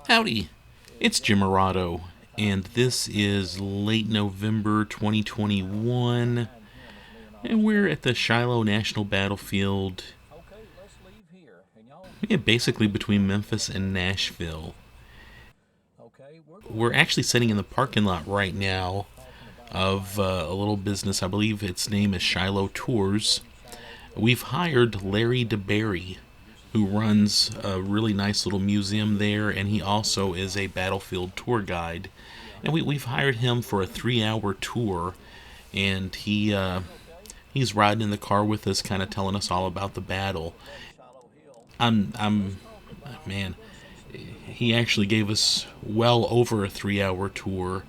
Howdy, it's Jim Morado, and this is late November 2021, and we're at the Shiloh National Battlefield, yeah, basically between Memphis and Nashville. We're actually sitting in the parking lot right now of a little business. I believe its name is Shiloh Tours. We've hired Larry DeBerry, who runs a really nice little museum there, and he also is a battlefield tour guide. And we've hired him for a 3-hour tour, and he's riding in the car with us, kind of telling us all about the battle. I'm man. He actually gave us well over a 3-hour tour.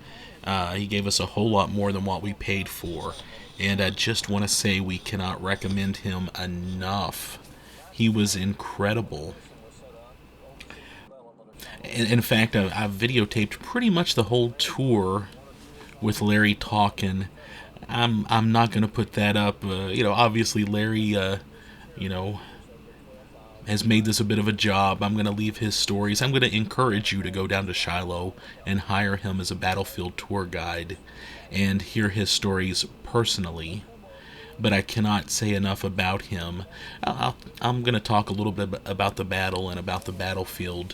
He gave us a whole lot more than what we paid for, and I just want to say we cannot recommend him enough. He was incredible. In fact, I've videotaped pretty much the whole tour with Larry talking. I'm not going to put that up. Obviously Larry, you know, has made this a bit of a job. I'm going to leave his stories. I'm going to encourage you to go down to Shiloh and hire him as a battlefield tour guide and hear his stories personally. But I cannot say enough about him. I'm going to talk a little bit about the battle and about the battlefield.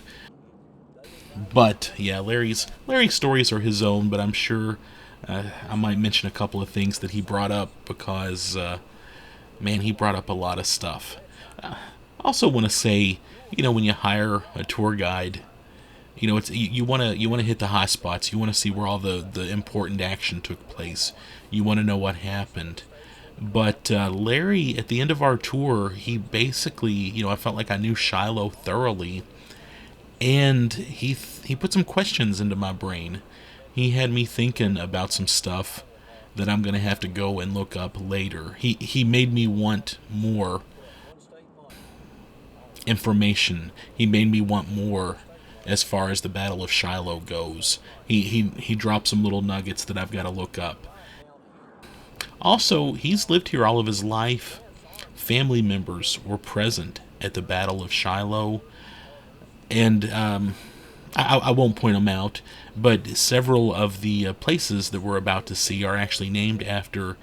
But yeah, Larry's stories are his own. But I'm sure I might mention a couple of things that he brought up because, man, he brought up a lot of stuff. Also, want to say, when you hire a tour guide, it's you want to hit the high spots. You want to see where all the important action took place. You want to know what happened. But Larry, at the end of our tour, he basically, I felt like I knew Shiloh thoroughly, and he put some questions into my brain. He had me thinking about some stuff that I'm gonna have to go and look up later. He made me want more information. He made me want more as far as the Battle of Shiloh goes. He dropped some little nuggets that I've got to look up. Also, he's lived here all of his life. Family members were present at the Battle of Shiloh, and I won't point them out, but several of the places that we're about to see are actually named after,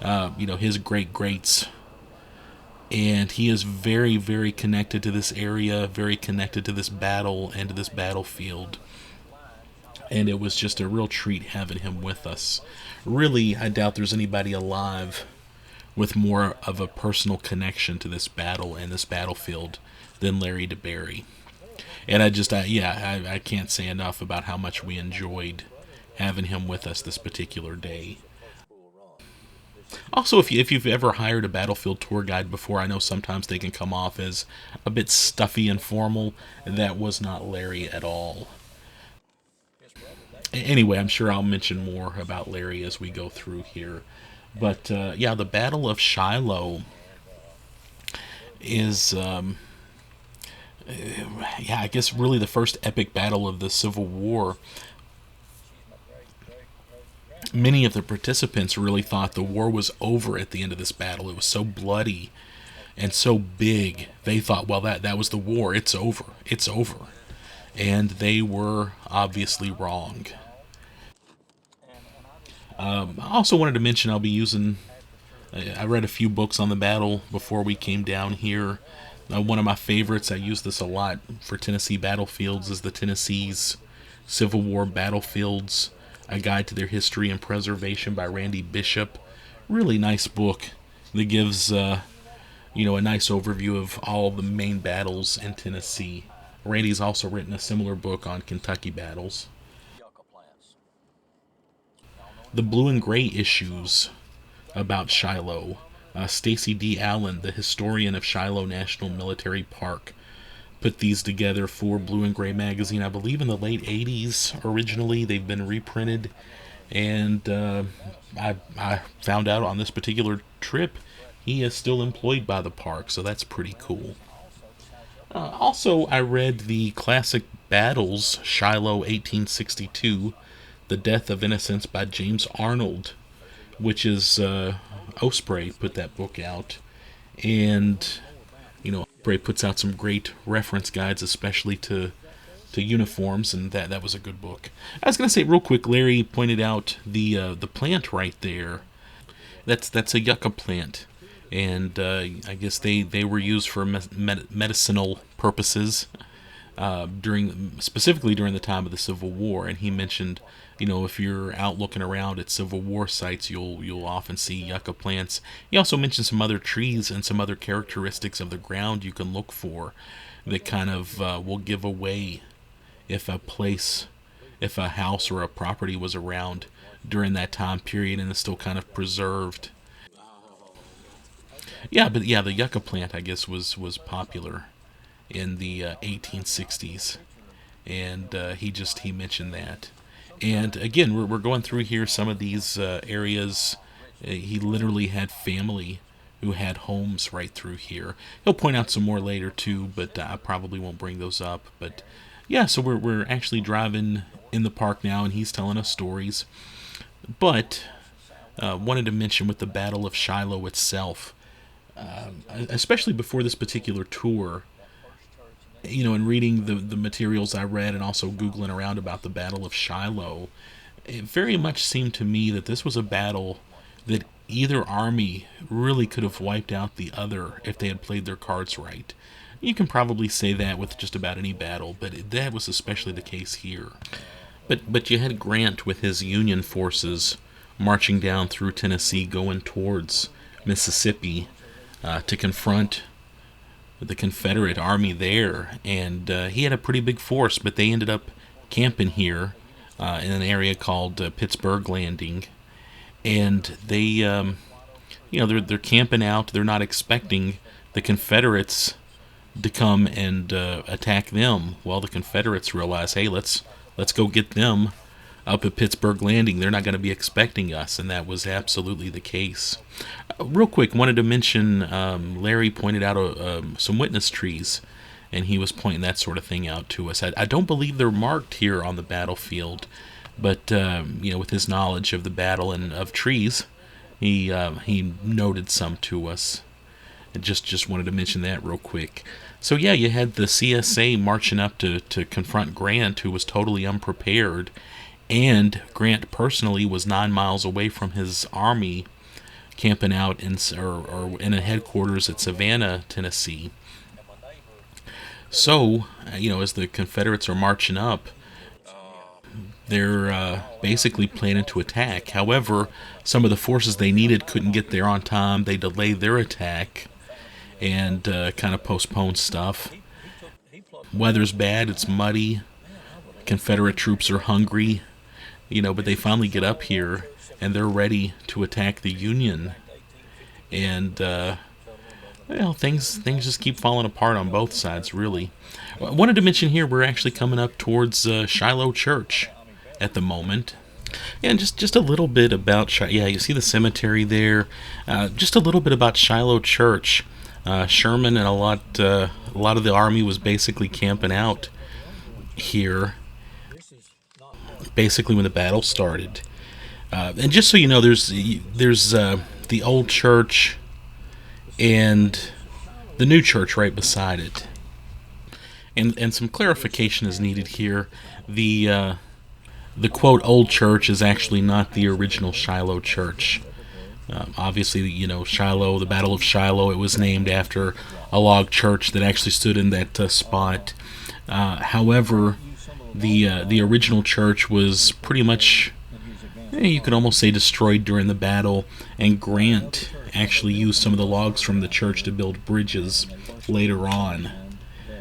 his great-greats. And he is very, very connected to this area, very connected to this battle and to this battlefield. And it was just a real treat having him with us. Really, I doubt there's anybody alive with more of a personal connection to this battle and this battlefield than Larry DeBerry. And I can't say enough about how much we enjoyed having him with us this particular day. Also, if you've ever hired a battlefield tour guide before, I know sometimes they can come off as a bit stuffy and formal. That was not Larry at all. Anyway, I'm sure I'll mention more about Larry as we go through here. But the Battle of Shiloh is, I guess really the first epic battle of the Civil War. Many of the participants really thought the war was over at the end of this battle. It was so bloody and so big. They thought, well, that was the war. It's over. It's over. And they were obviously wrong. I also wanted to mention I read a few books on the battle before we came down here. One of my favorites, I use this a lot for Tennessee battlefields, is the Tennessee's Civil War Battlefields, A Guide to Their History and Preservation by Randy Bishop. Really nice book that gives, a nice overview of all the main battles in Tennessee. Randy's also written a similar book on Kentucky battles. The blue and gray issues about Shiloh. Stacy D. Allen, the historian of Shiloh National Military Park, put these together for Blue and Gray magazine, I believe in the late 80s originally. They've been reprinted, and I found out on this particular trip he is still employed by the park, so that's pretty cool. Also, I read the classic battles, Shiloh 1862, The Death of Innocence by James Arnold, which is, Osprey put that book out, and, Osprey puts out some great reference guides, especially to to uniforms, and that was a good book. I was going to say real quick, Larry pointed out the plant right there. That's a yucca plant, and I guess they were used for medicinal purposes specifically during the time of the Civil War. And he mentioned, if you're out looking around at Civil War sites, you'll often see yucca plants. He also mentioned some other trees and some other characteristics of the ground you can look for that kind of will give away if if a house or a property was around during that time period and is still kind of preserved. Yeah, but yeah, the yucca plant, I guess, was popular in the 1860s, and he mentioned that. And again, we're going through here some of these areas. He literally had family who had homes right through here. He'll point out some more later too, but I probably won't bring those up. But yeah, so we're actually driving in the park now, and he's telling us stories. But wanted to mention with the Battle of Shiloh itself, especially before this particular tour, in reading the materials I read and also Googling around about the Battle of Shiloh, it very much seemed to me that this was a battle that either army really could have wiped out the other if they had played their cards right. You can probably say that with just about any battle, but that was especially the case here. But you had Grant with his Union forces marching down through Tennessee, going towards Mississippi to confront the Confederate army there, and he had a pretty big force, but they ended up camping here in an area called Pittsburgh Landing, and they, they're camping out. They're not expecting the Confederates to come and attack them. Well, the Confederates realize, hey, let's go get them up at Pittsburgh Landing. They're not going to be expecting us, and that was absolutely the case. Real quick, wanted to mention Larry pointed out some witness trees, and he was pointing that sort of thing out to us. I don't believe they're marked here on the battlefield, but with his knowledge of the battle and of trees, he noted some to us. I just wanted to mention that real quick. So yeah, you had the CSA marching up to confront Grant, who was totally unprepared, and Grant personally was 9 miles away from his army, camping out in a headquarters at Savannah, Tennessee. So, as the Confederates are marching up, they're basically planning to attack. However, some of the forces they needed couldn't get there on time. They delayed their attack and kind of postponed stuff. Weather's bad, it's muddy, Confederate troops are hungry, but they finally get up here and they're ready to attack the Union. And things just keep falling apart on both sides, really. I wanted to mention here we're actually coming up towards Shiloh Church at the moment. And just a little bit about Shiloh. Yeah, you see the cemetery there. Just a little bit about Shiloh Church. Sherman and a lot of the army was basically camping out here, basically when the battle started. And just so you know, there's the old church and the new church right beside it. And some clarification is needed here. The quote old church is actually not the original Shiloh church. Obviously, Shiloh, the Battle of Shiloh, it was named after a log church that actually stood in that spot. However, the original church was pretty much, you could almost say, destroyed during the battle, and Grant actually used some of the logs from the church to build bridges later on.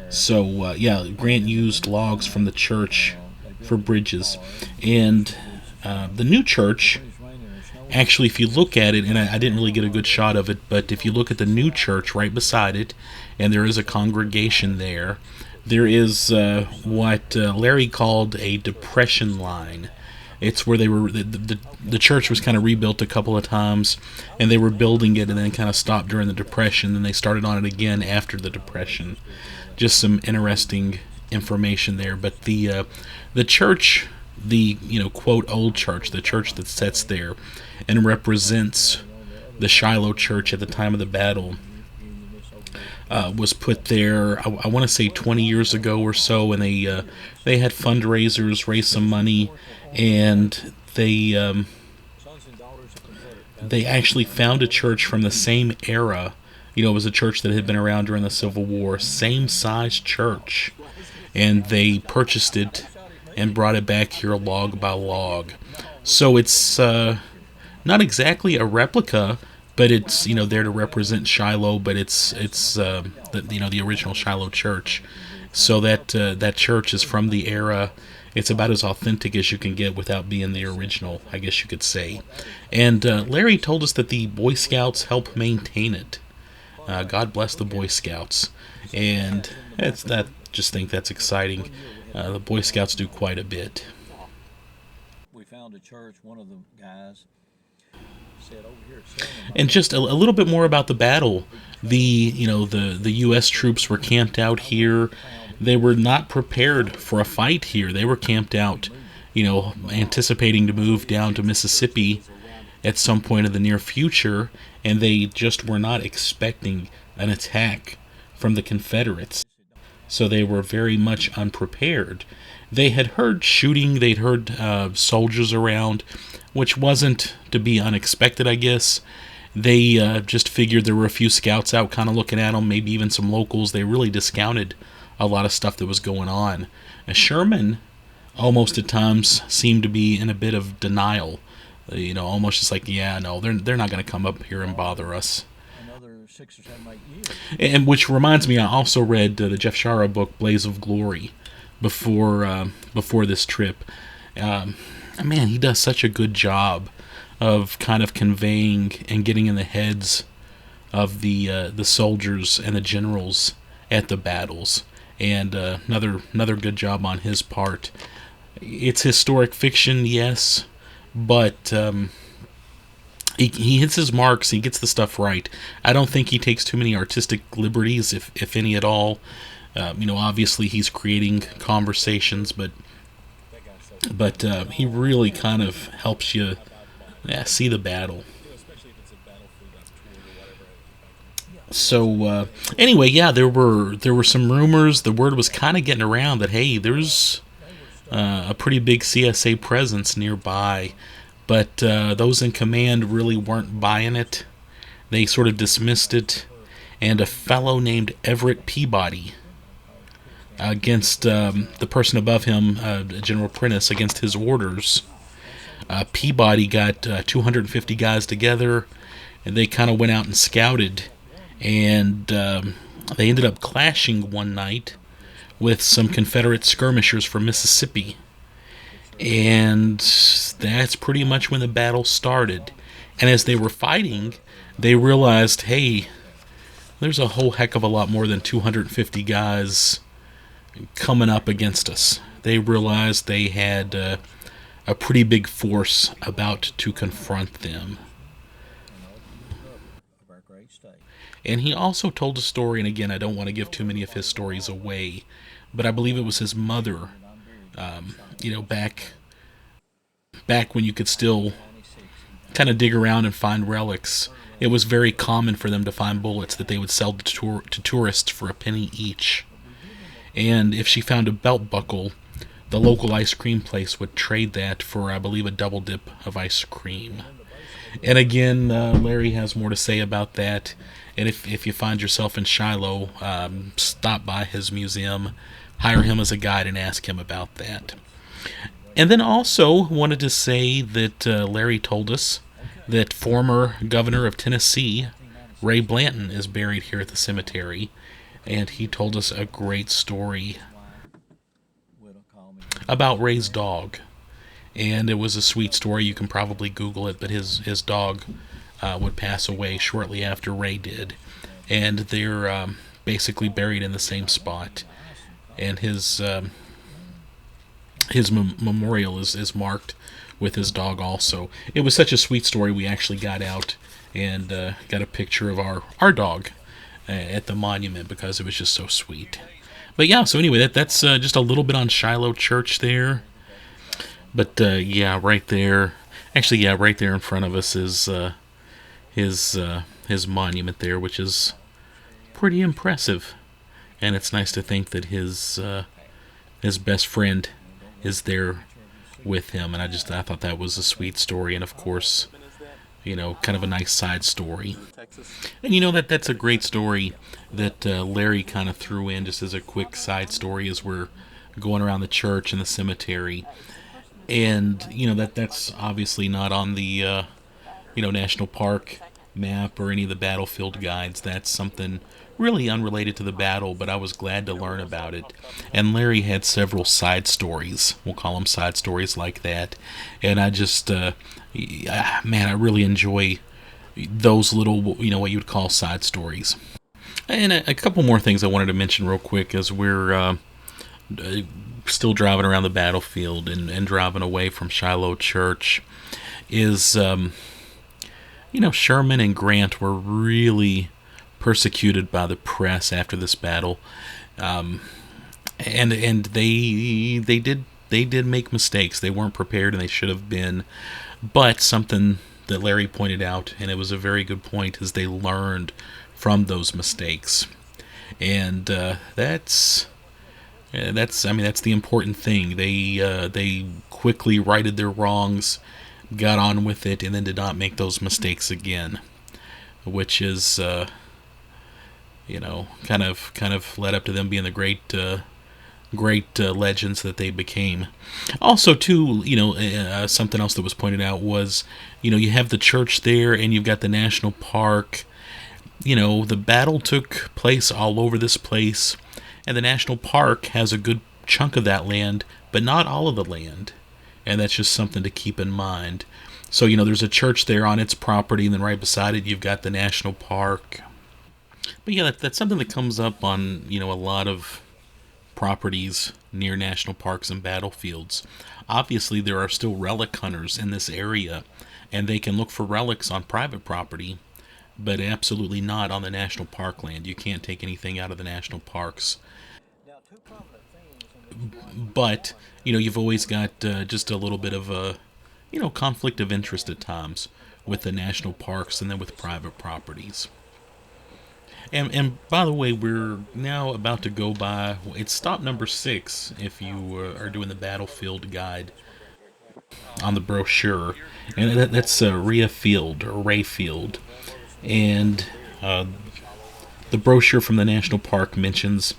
So, Grant used logs from the church for bridges. And the new church, actually, if you look at it, and I didn't really get a good shot of it, but if you look at the new church right beside it, and there is a congregation there, there is what Larry called a depression line. It's where they were. The church was kind of rebuilt a couple of times, and they were building it, and then kind of stopped during the Depression, and they started on it again after the Depression. Just some interesting information there. But the church, the quote old church, the church that sits there and represents the Shiloh church at the time of the battle, was put there. I want to say 20 years ago or so, and they had fundraisers, raised some money, and they actually found a church from the same era. It was a church that had been around during the Civil War, same size church, and they purchased it and brought it back here log by log. So it's not exactly a replica, but it's there to represent Shiloh. But it's the original Shiloh church. So that church is from the era. It's about as authentic as you can get without being the original, I guess you could say. And Larry told us that the Boy Scouts help maintain it. God bless the Boy Scouts, and just think that's exciting. The Boy Scouts do quite a bit. We found a church. One of the guys said over here. And just a little bit more about the battle. The U.S. troops were camped out here. They were not prepared for a fight here. They were camped out, anticipating to move down to Mississippi at some point in the near future, and they just were not expecting an attack from the Confederates. So they were very much unprepared. They had heard shooting, they'd heard soldiers around, which wasn't to be unexpected, I guess. They just figured there were a few scouts out kind of looking at them, maybe even some locals. They really discounted a lot of stuff that was going on. Sherman almost at times seemed to be in a bit of denial. Almost just like, yeah, no, they're not going to come up here and bother us. Another 6 or 7, 8 years. And which reminds me, I also read the Jeff Shara book, Blaze of Glory, before this trip. Man, he does such a good job of kind of conveying and getting in the heads of the soldiers and the generals at the battles. And another good job on his part. It's historic fiction, yes, but he hits his marks. He gets the stuff right. I don't think he takes too many artistic liberties, if any at all. Obviously he's creating conversations, but he really kind of helps you see the battle. So anyway, yeah, there were some rumors. The word was kind of getting around that, hey, there's a pretty big CSA presence nearby, but those in command really weren't buying it. They sort of dismissed it, and a fellow named Everett Peabody, against the person above him, General Prentice, against his orders, Peabody got 250 guys together, and they kind of went out and scouted. And they ended up clashing one night with some Confederate skirmishers from Mississippi. And that's pretty much when the battle started. And as they were fighting, they realized, hey, there's a whole heck of a lot more than 250 guys coming up against us. They realized they had a pretty big force about to confront them. And he also told a story, and again, I don't want to give too many of his stories away, but I believe it was his mother, back when you could still kind of dig around and find relics. It was very common for them to find bullets that they would sell to tourists for a penny each. And if she found a belt buckle, the local ice cream place would trade that for, I believe, a double dip of ice cream. And again, Larry has more to say about that. And if you find yourself in Shiloh, stop by his museum, hire him as a guide, and ask him about that. And then also wanted to say that Larry told us that former governor of Tennessee, Ray Blanton, is buried here at the cemetery. And he told us a great story about Ray's dog. And it was a sweet story. You can probably Google it, but his dog would pass away shortly after Ray did. And they're basically buried in the same spot. And his memorial is marked with his dog also. It was such a sweet story, we actually got out and got a picture of our dog at the monument because it was just so sweet. But yeah, so anyway, that's just a little bit on Shiloh Church there. But yeah, right there. Actually, yeah, right there in front of us is his monument there, which is pretty impressive. And it's nice to think that his best friend is there with him, and I thought that was a sweet story, and of course, kind of a nice side story. And that's a great story that Larry kind of threw in just as a quick side story as we're going around the church and the cemetery. And that's obviously not on the national park map or any of the battlefield guides. That's something really unrelated to the battle, but I was glad to learn about it. And Larry had several side stories. We'll call them side stories like that. And I just, man, I really enjoy those little, what you would call side stories. And a couple more things I wanted to mention real quick as we're still driving around the battlefield and driving away from Shiloh Church is, Sherman and Grant were really persecuted by the press after this battle, and they did make mistakes. They weren't prepared, and they should have been. But something that Larry pointed out, and it was a very good point, is they learned from those mistakes, and that's the important thing. They quickly righted their wrongs, got on with it, and then did not make those mistakes again, which is kind of led up to them being the great legends that they became. Also, too, something else that was pointed out was, you have the church there, and you've got the national park. The battle took place all over this place, and the national park has a good chunk of that land, but not all of the land. And that's just something to keep in mind. So, there's a church there on its property, and then right beside it, you've got the national park. But yeah, that's something that comes up on, a lot of properties near national parks and battlefields. Obviously, there are still relic hunters in this area, and they can look for relics on private property, but absolutely not on the national park land. You can't take anything out of the national parks. But, you've always got just a little bit of a, conflict of interest at times with the national parks and then with private properties. And by the way, we're now about to go by, it's stop number 6 if you are doing the battlefield guide on the brochure. And that's Ray Field. And the brochure from the national park mentions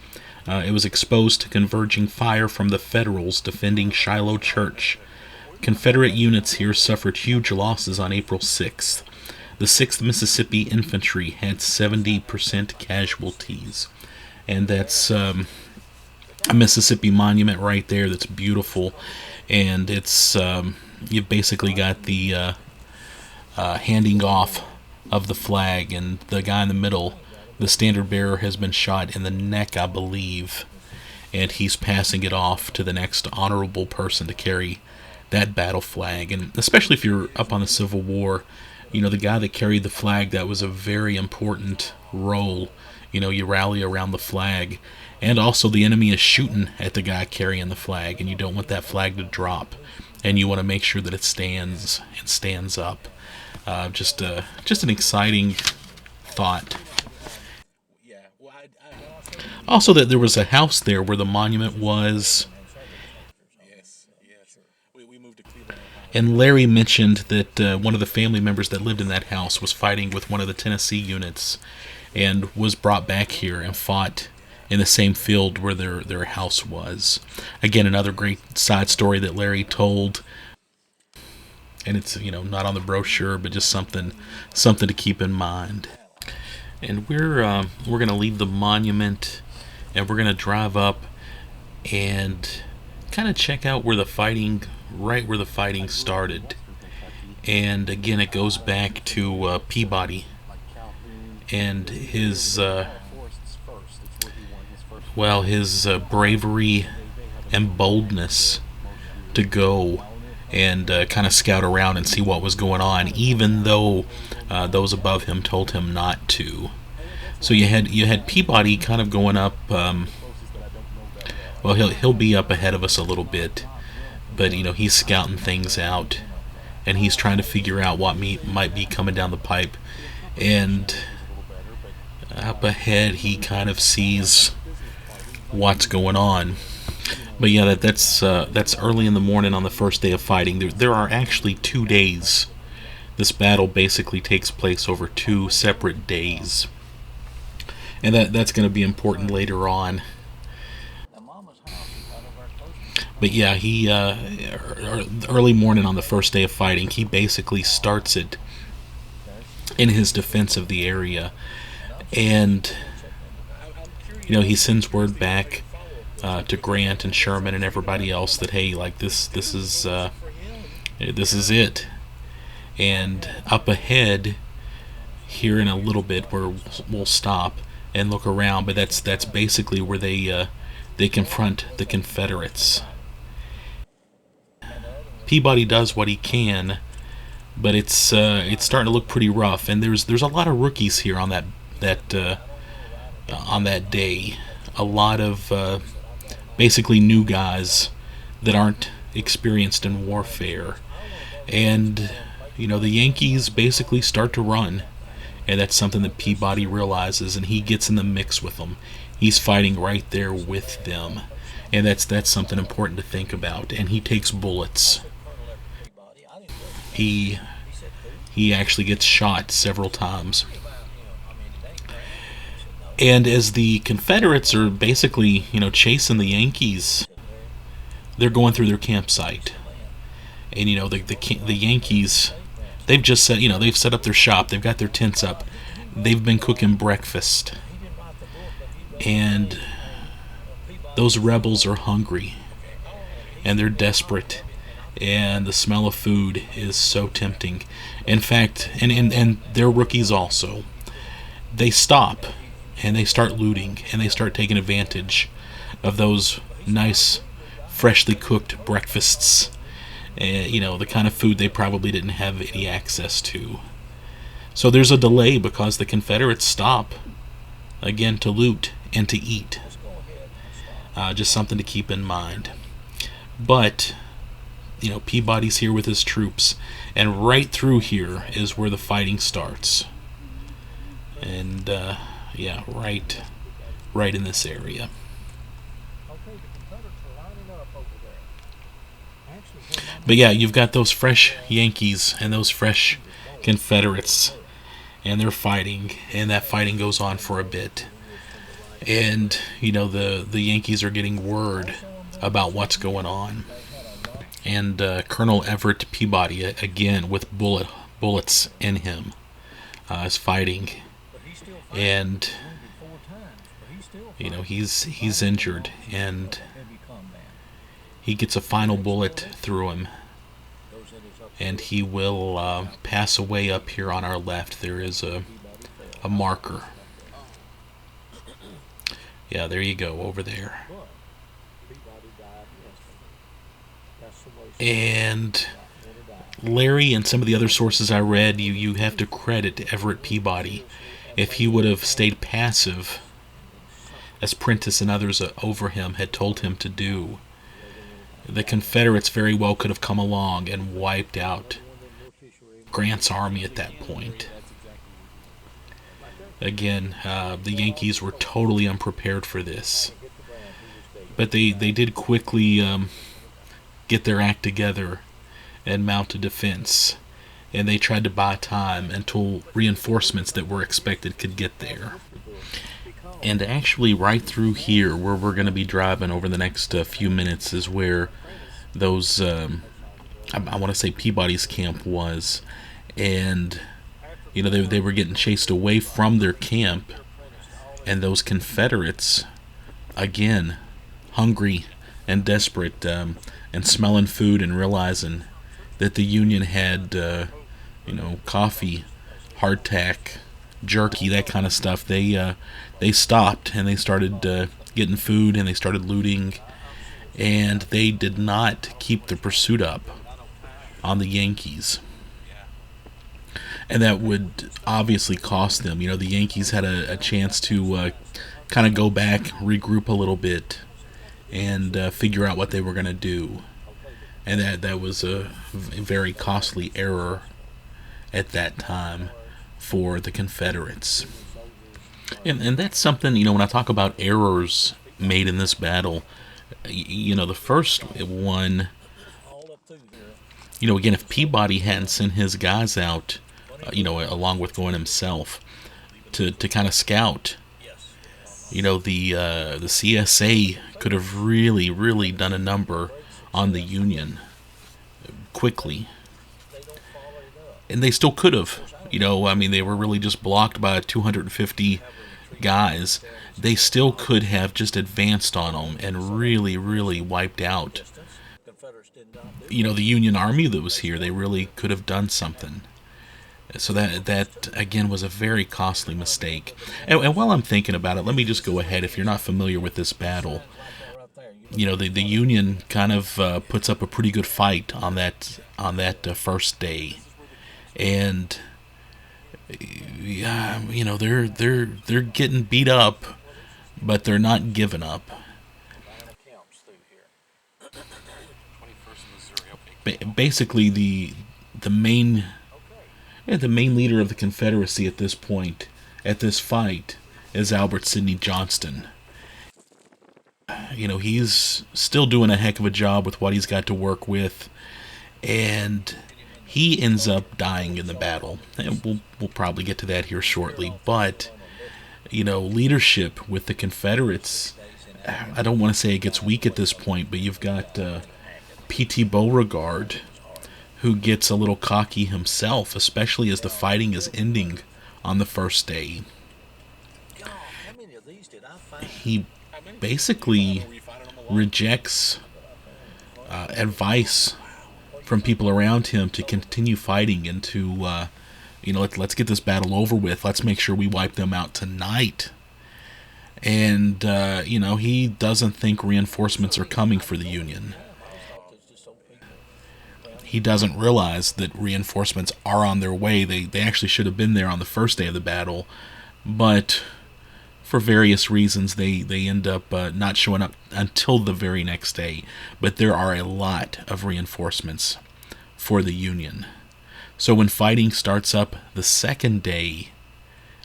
it was exposed to converging fire from the Federals defending Shiloh Church. Confederate units here suffered huge losses on April 6th. The 6th Mississippi Infantry had 70% casualties. And that's a Mississippi monument right there that's beautiful. And it's you've basically got the handing off of the flag, and the guy in the middle, the standard bearer, has been shot in the neck, I believe, and he's passing it off to the next honorable person to carry that battle flag. And especially if you're up on the Civil War, the guy that carried the flag, that was a very important role. You rally around the flag, and also the enemy is shooting at the guy carrying the flag, and you don't want that flag to drop, and you want to make sure that it stands up. Just an exciting thought. Also, that there was a house there where the monument was. And Larry mentioned that one of the family members that lived in that house was fighting with one of the Tennessee units and was brought back here and fought in the same field where their house was. Again, another great side story that Larry told. And it's, not on the brochure, but just something to keep in mind. And we're going to leave the monument, and we're going to drive up and kind of check out where the fighting started. And again, it goes back to Peabody and his bravery and boldness to go and kind of scout around and see what was going on, even though those above him told him not to. So you had Peabody kind of going up. He'll be up ahead of us a little bit, but he's scouting things out, and he's trying to figure out what might be coming down the pipe. And Up ahead, he kind of sees what's going on. But yeah, that's early in the morning on the first day of fighting. There are actually 2 days. This battle basically takes place over 2 separate days, and that's going to be important later on. But yeah, he early morning on the first day of fighting, he basically starts it in his defense of the area, and he sends word back to Grant and Sherman and everybody else that, hey, like this is it. And up ahead, here in a little bit, where we'll stop and look around, but that's basically where they confront the Confederates. Peabody does what he can, but it's starting to look pretty rough, and there's a lot of rookies here on that day. A lot of basically new guys that aren't experienced in warfare, and the Yankees basically start to run, and that's something that Peabody realizes, and he gets in the mix with them. He's fighting right there with them, and that's something important to think about. And he takes bullets. He actually gets shot several times. And as the Confederates are basically, chasing the Yankees, they're going through their campsite. And the Yankees, they've set up their shop. They've got their tents up. They've been cooking breakfast. And those rebels are hungry, and they're desperate, and the smell of food is so tempting. In fact, and they're rookies also. They stop and they start looting, and they start taking advantage of those nice, freshly cooked breakfasts. The kind of food they probably didn't have any access to. So there's a delay because the Confederates stop again to loot and to eat. Just something to keep in mind. But Peabody's here with his troops, and right through here is where the fighting starts. And right in this area. But yeah, you've got those fresh Yankees and those fresh Confederates, and they're fighting, and that fighting goes on for a bit. And the Yankees are getting word about what's going on. And Colonel Everett Peabody, again with bullets in him, is fighting, and he's injured, and he gets a final bullet through him, and he will pass away. Up here on our left, there is a marker. Yeah, there you go, over there. And Larry and some of the other sources I read, you have to credit Everett Peabody. If he would have stayed passive, as Prentice and others over him had told him to do, the Confederates very well could have come along and wiped out Grant's army at that point. Again, the Yankees were totally unprepared for this. But they did quickly get their act together and mount a defense. And they tried to buy time until reinforcements that were expected could get there. And actually right through here, where we're going to be driving over the next few minutes, is where those, I want to say Peabody's camp was. And, they were getting chased away from their camp. And those Confederates, again, hungry and desperate, and smelling food and realizing that the Union had, coffee, hardtack, jerky, that kind of stuff. They stopped and they started getting food, and they started looting, and they did not keep the pursuit up on the Yankees. And that would obviously cost them. The Yankees had a chance to kind of go back, regroup a little bit, and figure out what they were going to do. And that was a very costly error at that time for the Confederates. And that's something, when I talk about errors made in this battle, the first one, all up through here. again, if Peabody hadn't sent his guys out, along with going himself to kind of scout, Yes. the CSA could have really, really done a number on the Union quickly, They don't follow it up. and they still could have. I mean, they were really just blocked by 250 guys. They still could have just advanced on them and really, really wiped out, Confederates did not do the Union Army that was here. They really could have done something. So that again was a very costly mistake. And while I'm thinking about it, let me just go ahead. If you're not familiar with this battle, right there. the Union kind of puts up a pretty good fight on that first day, and yeah, they're getting beat up, but they're not giving up. Camps through here. Basically, the main the main leader of the Confederacy at this point, at this fight, is Albert Sidney Johnston. He's still doing a heck of a job with what he's got to work with, and he ends up dying in the battle. And we'll probably get to that here shortly. But leadership with the Confederates, I don't want to say it gets weak at this point, but you've got P.T. Beauregard, who gets a little cocky himself, especially as the fighting is ending on the first day. God, how many of these did I find? He basically rejects advice from people around him to continue fighting and to, let's get this battle over with. Let's make sure we wipe them out tonight. And, he doesn't think reinforcements are coming for the Union. He doesn't realize that reinforcements are on their way. They actually should have been there on the first day of the battle, but for various reasons they end up not showing up until the very next day. But there are a lot of reinforcements for the Union. So when fighting starts up the second day,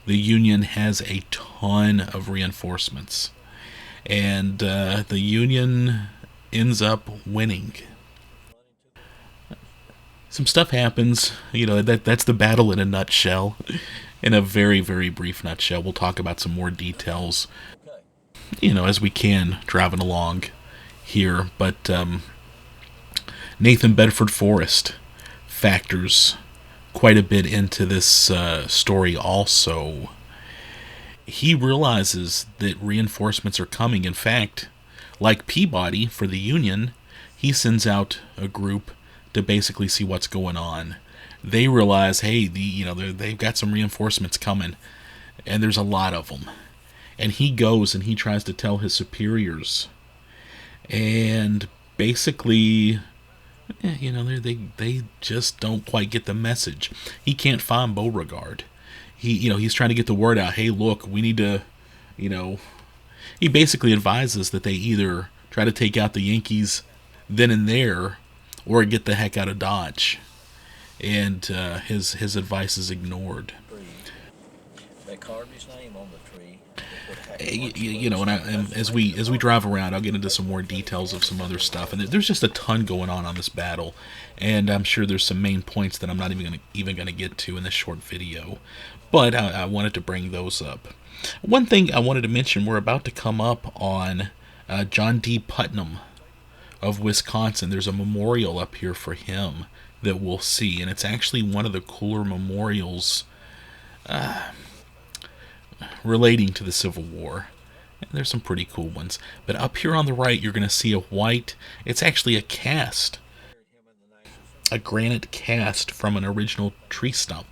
the Union has a ton of reinforcements, and the Union ends up winning. Some stuff happens, that's the battle in a nutshell. In a very, very brief nutshell. We'll talk about some more details, as we can, driving along here. But Nathan Bedford Forrest factors quite a bit into this story also. He realizes that reinforcements are coming. In fact, like Peabody for the Union, he sends out a group to basically see what's going on. They realize, hey, they've got some reinforcements coming, and there's a lot of them. And he goes and he tries to tell his superiors, and basically, they just don't quite get the message. He can't find Beauregard. He's trying to get the word out. Hey, look, we need to, he basically advises that they either try to take out the Yankees then and there, or get the heck out of Dodge. And his advice is ignored. They carved his name on the tree. And as we drive around, I'll get into some more details of some other stuff. And there's just a ton going on this battle, and I'm sure there's some main points that I'm not even gonna get to in this short video. But I wanted to bring those up. One thing I wanted to mention: we're about to come up on John D. Putnam of Wisconsin. There's a memorial up here for him that we'll see, and it's actually one of the cooler memorials relating to the Civil War. And there's some pretty cool ones. But up here on the right, you're going to see a white, it's actually a cast, a granite cast from an original tree stump,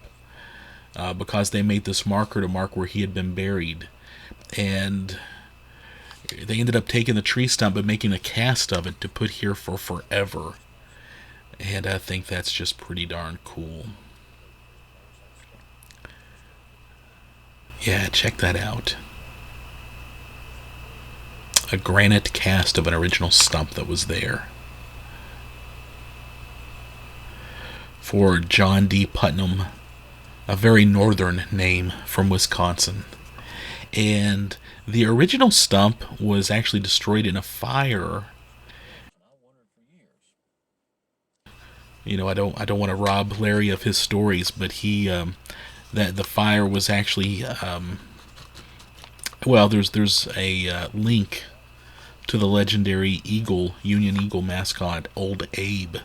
because they made this marker to mark where he had been buried. And they ended up taking the tree stump and making a cast of it to put here for forever. And I think that's just pretty darn cool. Yeah, check that out. A granite cast of an original stump that was there. For John D. Putnam, a very northern name from Wisconsin. And the original stump was actually destroyed in a fire. I don't want to rob Larry of his stories, but he that the fire was actually well, there's a link to the legendary Union Eagle mascot, Old Abe,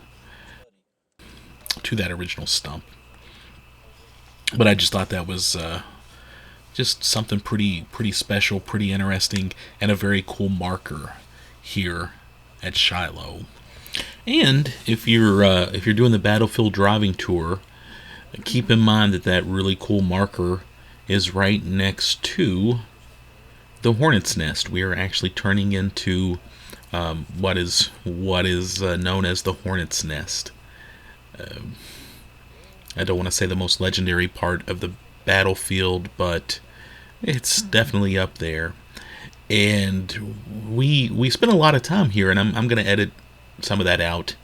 to that original stump. But I just thought that was just something pretty special, pretty interesting, and a very cool marker here at Shiloh. And if you're doing the battlefield driving tour, keep in mind that that really cool marker is right next to the hornet's nest. We are actually turning into what is known as the hornet's nest. I don't want to say the most legendary part of the battlefield, but it's definitely up there. And we spent a lot of time here, and I'm going to edit some of that out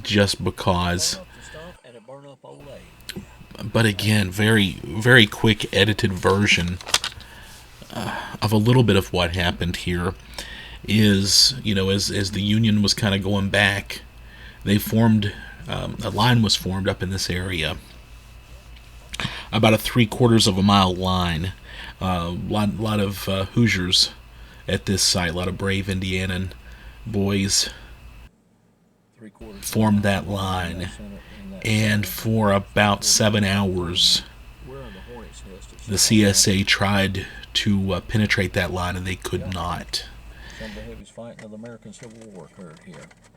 just because. But again, very quick edited version of a little bit of what happened here is, as the Union was kind of going back, they formed a line was formed up in this area, about a 3/4 of a mile line. Lot of Hoosiers at this site, a lot of brave Indianan boys formed that line, and for about 7 hours, the CSA tried to penetrate that line, and they could not.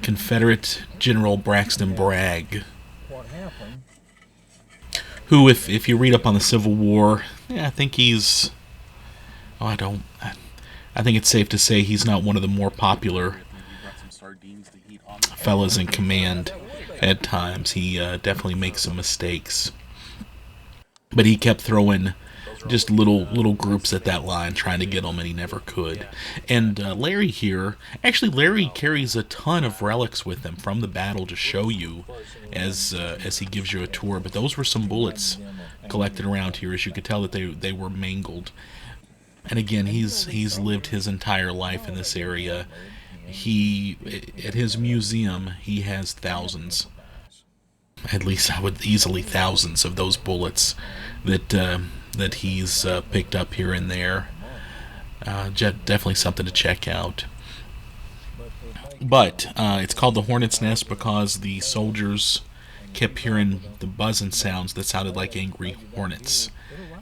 Confederate General Braxton Bragg, who, if you read up on the Civil War, I think he's. Oh, I think it's safe to say he's not one of the more popular fellas in command at times. He definitely makes some mistakes. But he kept throwing just little groups at that line, trying to get them, and he never could. And Larry here, actually, Larry carries a ton of relics with him from the battle to show you as he gives you a tour. But those were some bullets collected around here, as you could tell that they were mangled. And again, he's lived his entire life in this area. At his museum, he has thousands, at least I would easily thousands of those bullets that he's picked up here and there. Definitely something to check out. But it's called the Hornet's Nest because the soldiers kept hearing the buzzing sounds that sounded like angry hornets,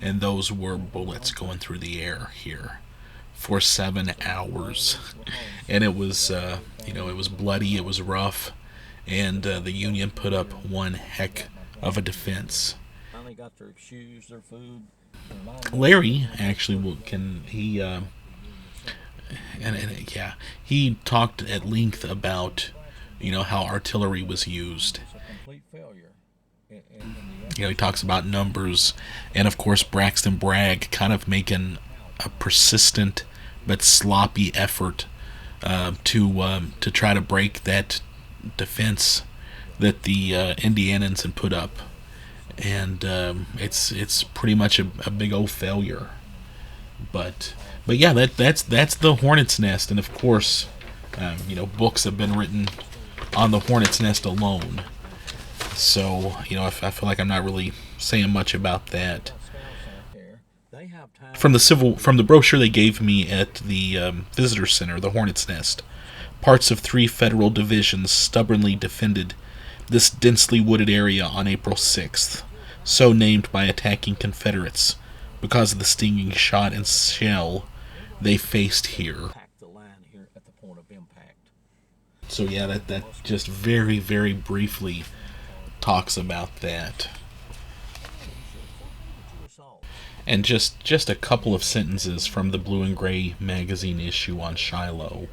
and those were bullets going through the air here for 7 hours. And it was it was bloody, it was rough, and the Union put up one heck of a defense. Larry actually he talked at length about how artillery was used. He talks about numbers, and of course Braxton Bragg kind of making a persistent but sloppy effort to try to break that defense that the Indianans had put up, and it's pretty much a big old failure. But yeah, that's the Hornet's Nest, and of course, books have been written on the Hornet's Nest alone. So I feel like I'm not really saying much about that. From the brochure they gave me at the visitor center, the Hornet's Nest, parts of 3 federal divisions stubbornly defended this densely wooded area on April 6th, so named by attacking Confederates because of the stinging shot and shell they faced here. So yeah, that just very, very briefly talks about that. And just a couple of sentences from the Blue and Gray magazine issue on Shiloh.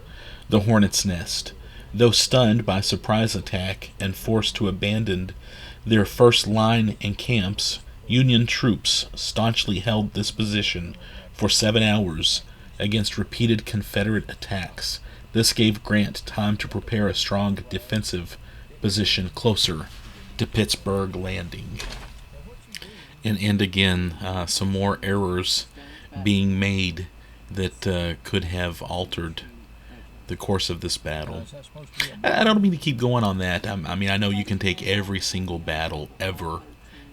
The Hornet's Nest. Though stunned by surprise attack and forced to abandon their first line and camps, Union troops staunchly held this position for 7 hours against repeated Confederate attacks. This gave Grant time to prepare a strong defensive position closer to Pittsburgh Landing. And again, some more errors being made that could have altered the course of this battle. Is that supposed to be a I don't mean to keep going on that. I mean, I know you can take every single battle ever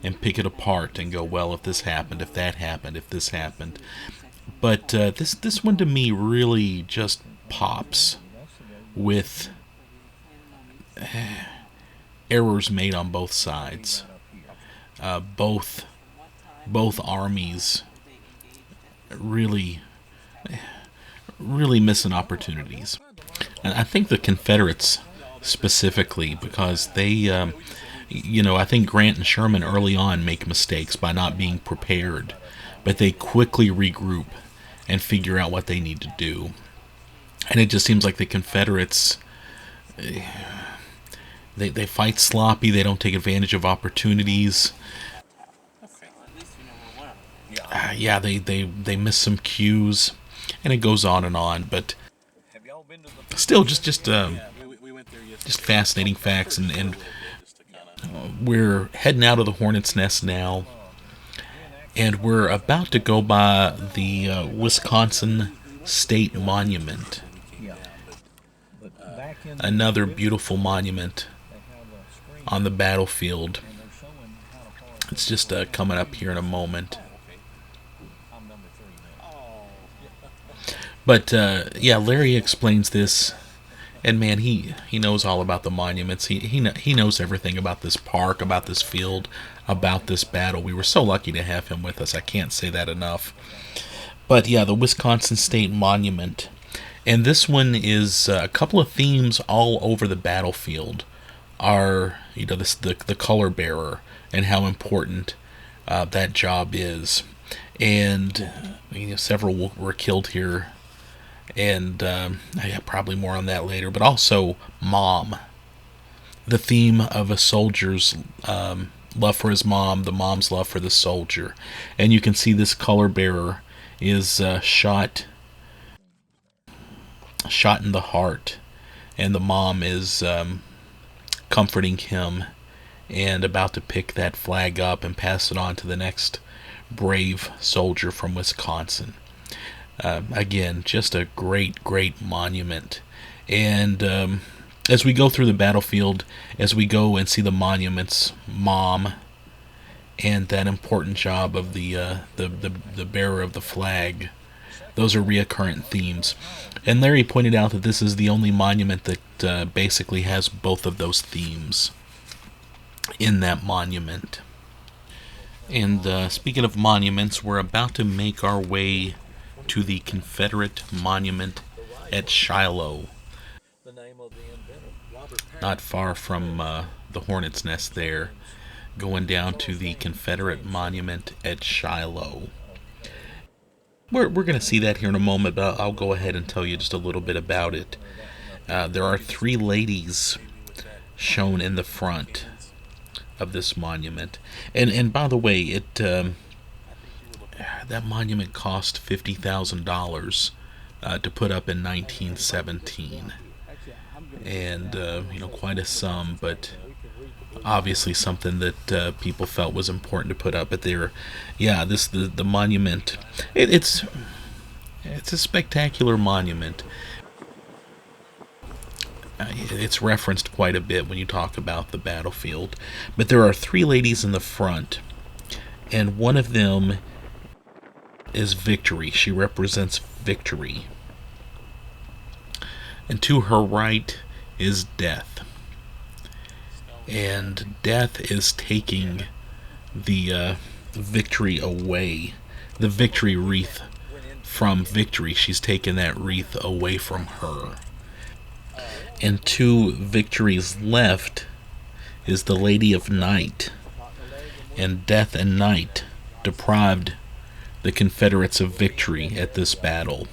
and pick it apart and go, well, if this happened, if that happened, if this happened. But this one to me really just pops with errors made on both sides. Both armies really missing opportunities. And I think the Confederates specifically, because they, I think Grant and Sherman early on make mistakes by not being prepared, but they quickly regroup and figure out what they need to do. And it just seems like the Confederates, they fight sloppy, they don't take advantage of opportunities. Yeah, they miss some cues, and it goes on and on. But still, just fascinating facts, and we're heading out of the Hornet's Nest now, and we're about to go by the Wisconsin State Monument, another beautiful monument on the battlefield. It's just coming up here in a moment. But yeah, Larry explains this, and man, he knows all about the monuments. He knows everything about this park, about this field, about this battle. We were so lucky to have him with us. I can't say that enough. But yeah, the Wisconsin State Monument, and this one is a couple of themes all over the battlefield. Are the color bearer and how important that job is, and several were killed here. And I got probably more on that later, but also mom, the theme of a soldier's love for his mom, the mom's love for the soldier. And you can see this color bearer is shot in the heart, and the mom is comforting him and about to pick that flag up and pass it on to the next brave soldier from Wisconsin. Again, just a great monument. And as we go through the battlefield, as we go and see the monuments, mom, and that important job of the bearer of the flag, those are reoccurrent themes. And Larry pointed out that this is the only monument that basically has both of those themes in that monument. And speaking of monuments, we're about to make our way to the Confederate monument at Shiloh, not far from the Hornet's Nest there, going down to the Confederate monument at Shiloh. We're going to see that here in a moment, but I'll go ahead and tell you just a little bit about it. There are 3 ladies shown in the front of this monument, and by the way, that monument cost $50,000 to put up in 1917, and quite a sum, but obviously something that people felt was important to put up. But the monument, it's a spectacular monument. It's referenced quite a bit when you talk about the battlefield. But there are 3 ladies in the front, and one of them is Victory. She represents victory. And to her right is Death. And Death is taking the victory away, the victory wreath from Victory. She's taken that wreath away from her. And to Victory's left is the Lady of Night. And Death and Night deprived the Confederates of victory at this battle.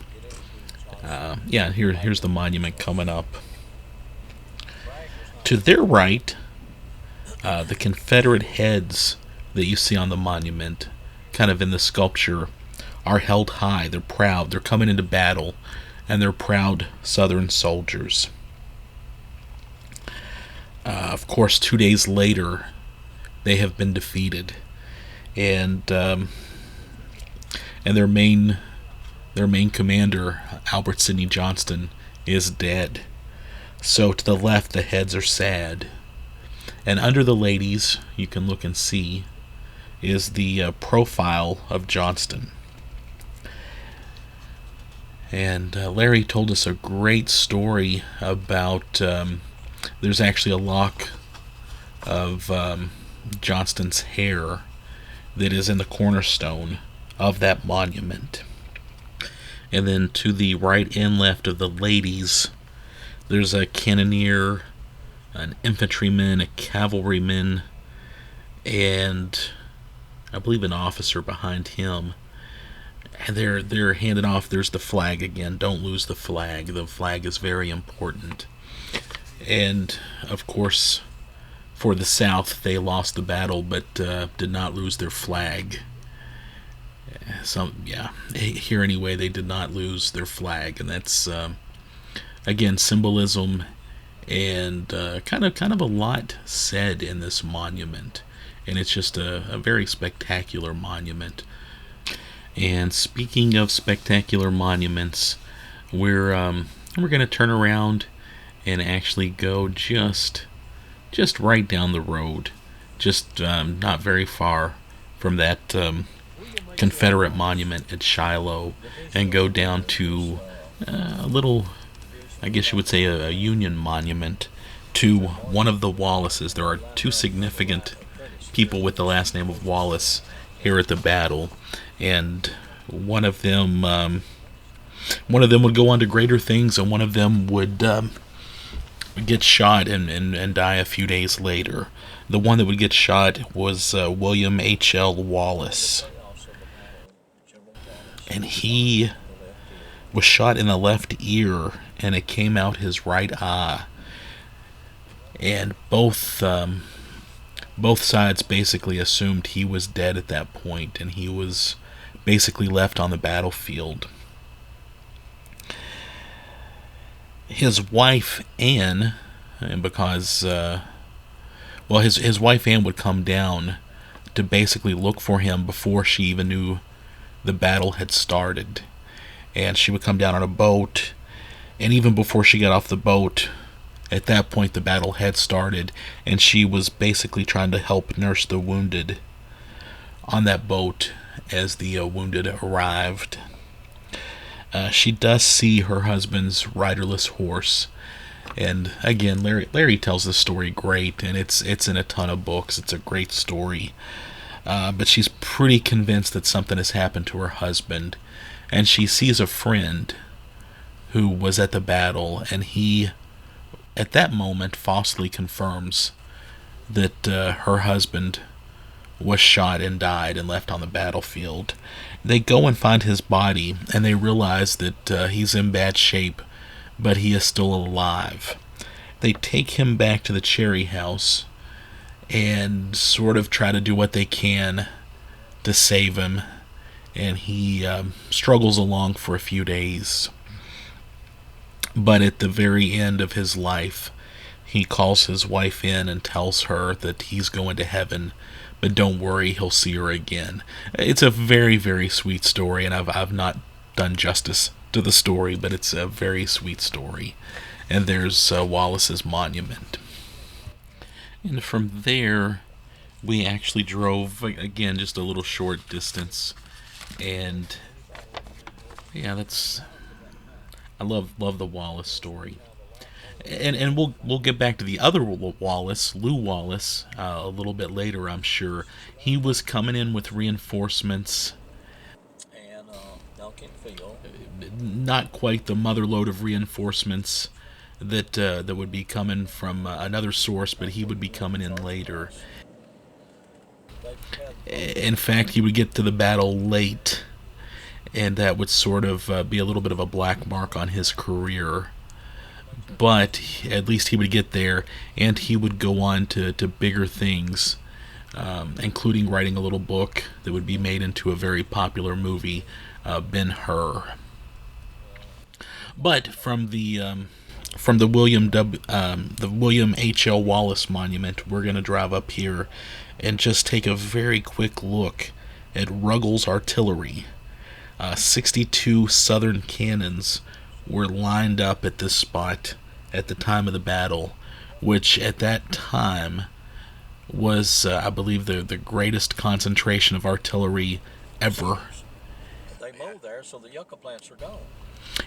Here's the monument coming up. To their right, the Confederate heads that you see on the monument, kind of in the sculpture, are held high. They're proud. They're coming into battle, and they're proud Southern soldiers. Of course, 2 days later, they have been defeated, and and their main commander, Albert Sidney Johnston, is dead. So to the left, the heads are sad, and under the ladies, you can look and see, is the profile of Johnston. And Larry told us a great story about there's actually a lock of Johnston's hair that is in the cornerstone of that monument. And then to the right and left of the ladies, there's a cannoneer, an infantryman, a cavalryman, and I believe an officer behind him. And they're handed off. There's the flag again. Don't lose the flag. The flag is very important. And of course, for the South, they lost the battle, but did not lose their flag. Here anyway, they did not lose their flag, and that's again symbolism and kind of a lot said in this monument, and it's just a very spectacular monument. And speaking of spectacular monuments, we're going to turn around and actually go just right down the road, just not very far from that Confederate monument at Shiloh, and go down to a little, I guess you would say, a Union monument to one of the Wallaces. There are two significant people with the last name of Wallace here at the battle, and one of them would go on to greater things, and one of them would get shot and die a few days later. The one that would get shot was William H.L. Wallace, and he was shot in the left ear, and it came out his right eye. And both sides basically assumed he was dead at that point, and he was basically left on the battlefield. His wife Anne, and because his wife Anne would come down to basically look for him before she even knew the battle had started, and she would come down on a boat, and even before she got off the boat, at that point the battle had started, and she was basically trying to help nurse the wounded on that boat as the wounded arrived. She does see her husband's riderless horse, and again, Larry tells this story great, and it's in a ton of books. It's a great story, but she's pretty convinced that something has happened to her husband, and she sees a friend who was at the battle, and he, at that moment, falsely confirms that her husband was shot and died and left on the battlefield. They go and find his body, and they realize that he's in bad shape, but he is still alive. They take him back to the Cherry House and sort of try to do what they can to save him, and he struggles along for a few days. But at the very end of his life, he calls his wife in and tells her that he's going to heaven, but don't worry, he'll see her again. It's a very, very sweet story, and I've not done justice to the story, but it's a very sweet story. And there's Wallace's monument. And from there, we actually drove, again, just a little short distance. And yeah, I love the Wallace story. And we'll get back to the other Wallace, Lew Wallace, a little bit later, I'm sure. He was coming in with reinforcements. And Duncan Field. Not quite the mother load of reinforcements that would be coming from another source, but he would be coming in later. In fact, he would get to the battle late, and that would sort of be a little bit of a black mark on his career. But at least he would get there, and he would go on to bigger things, including writing a little book that would be made into a very popular movie, Ben-Hur. But from the William H.L. Wallace Monument, we're going to drive up here and just take a very quick look at Ruggles Artillery. 62 Southern cannons were lined up at this spot at the time of the battle, which at that time was, I believe, the greatest concentration of artillery ever. They moved there, so the yucca plants are gone.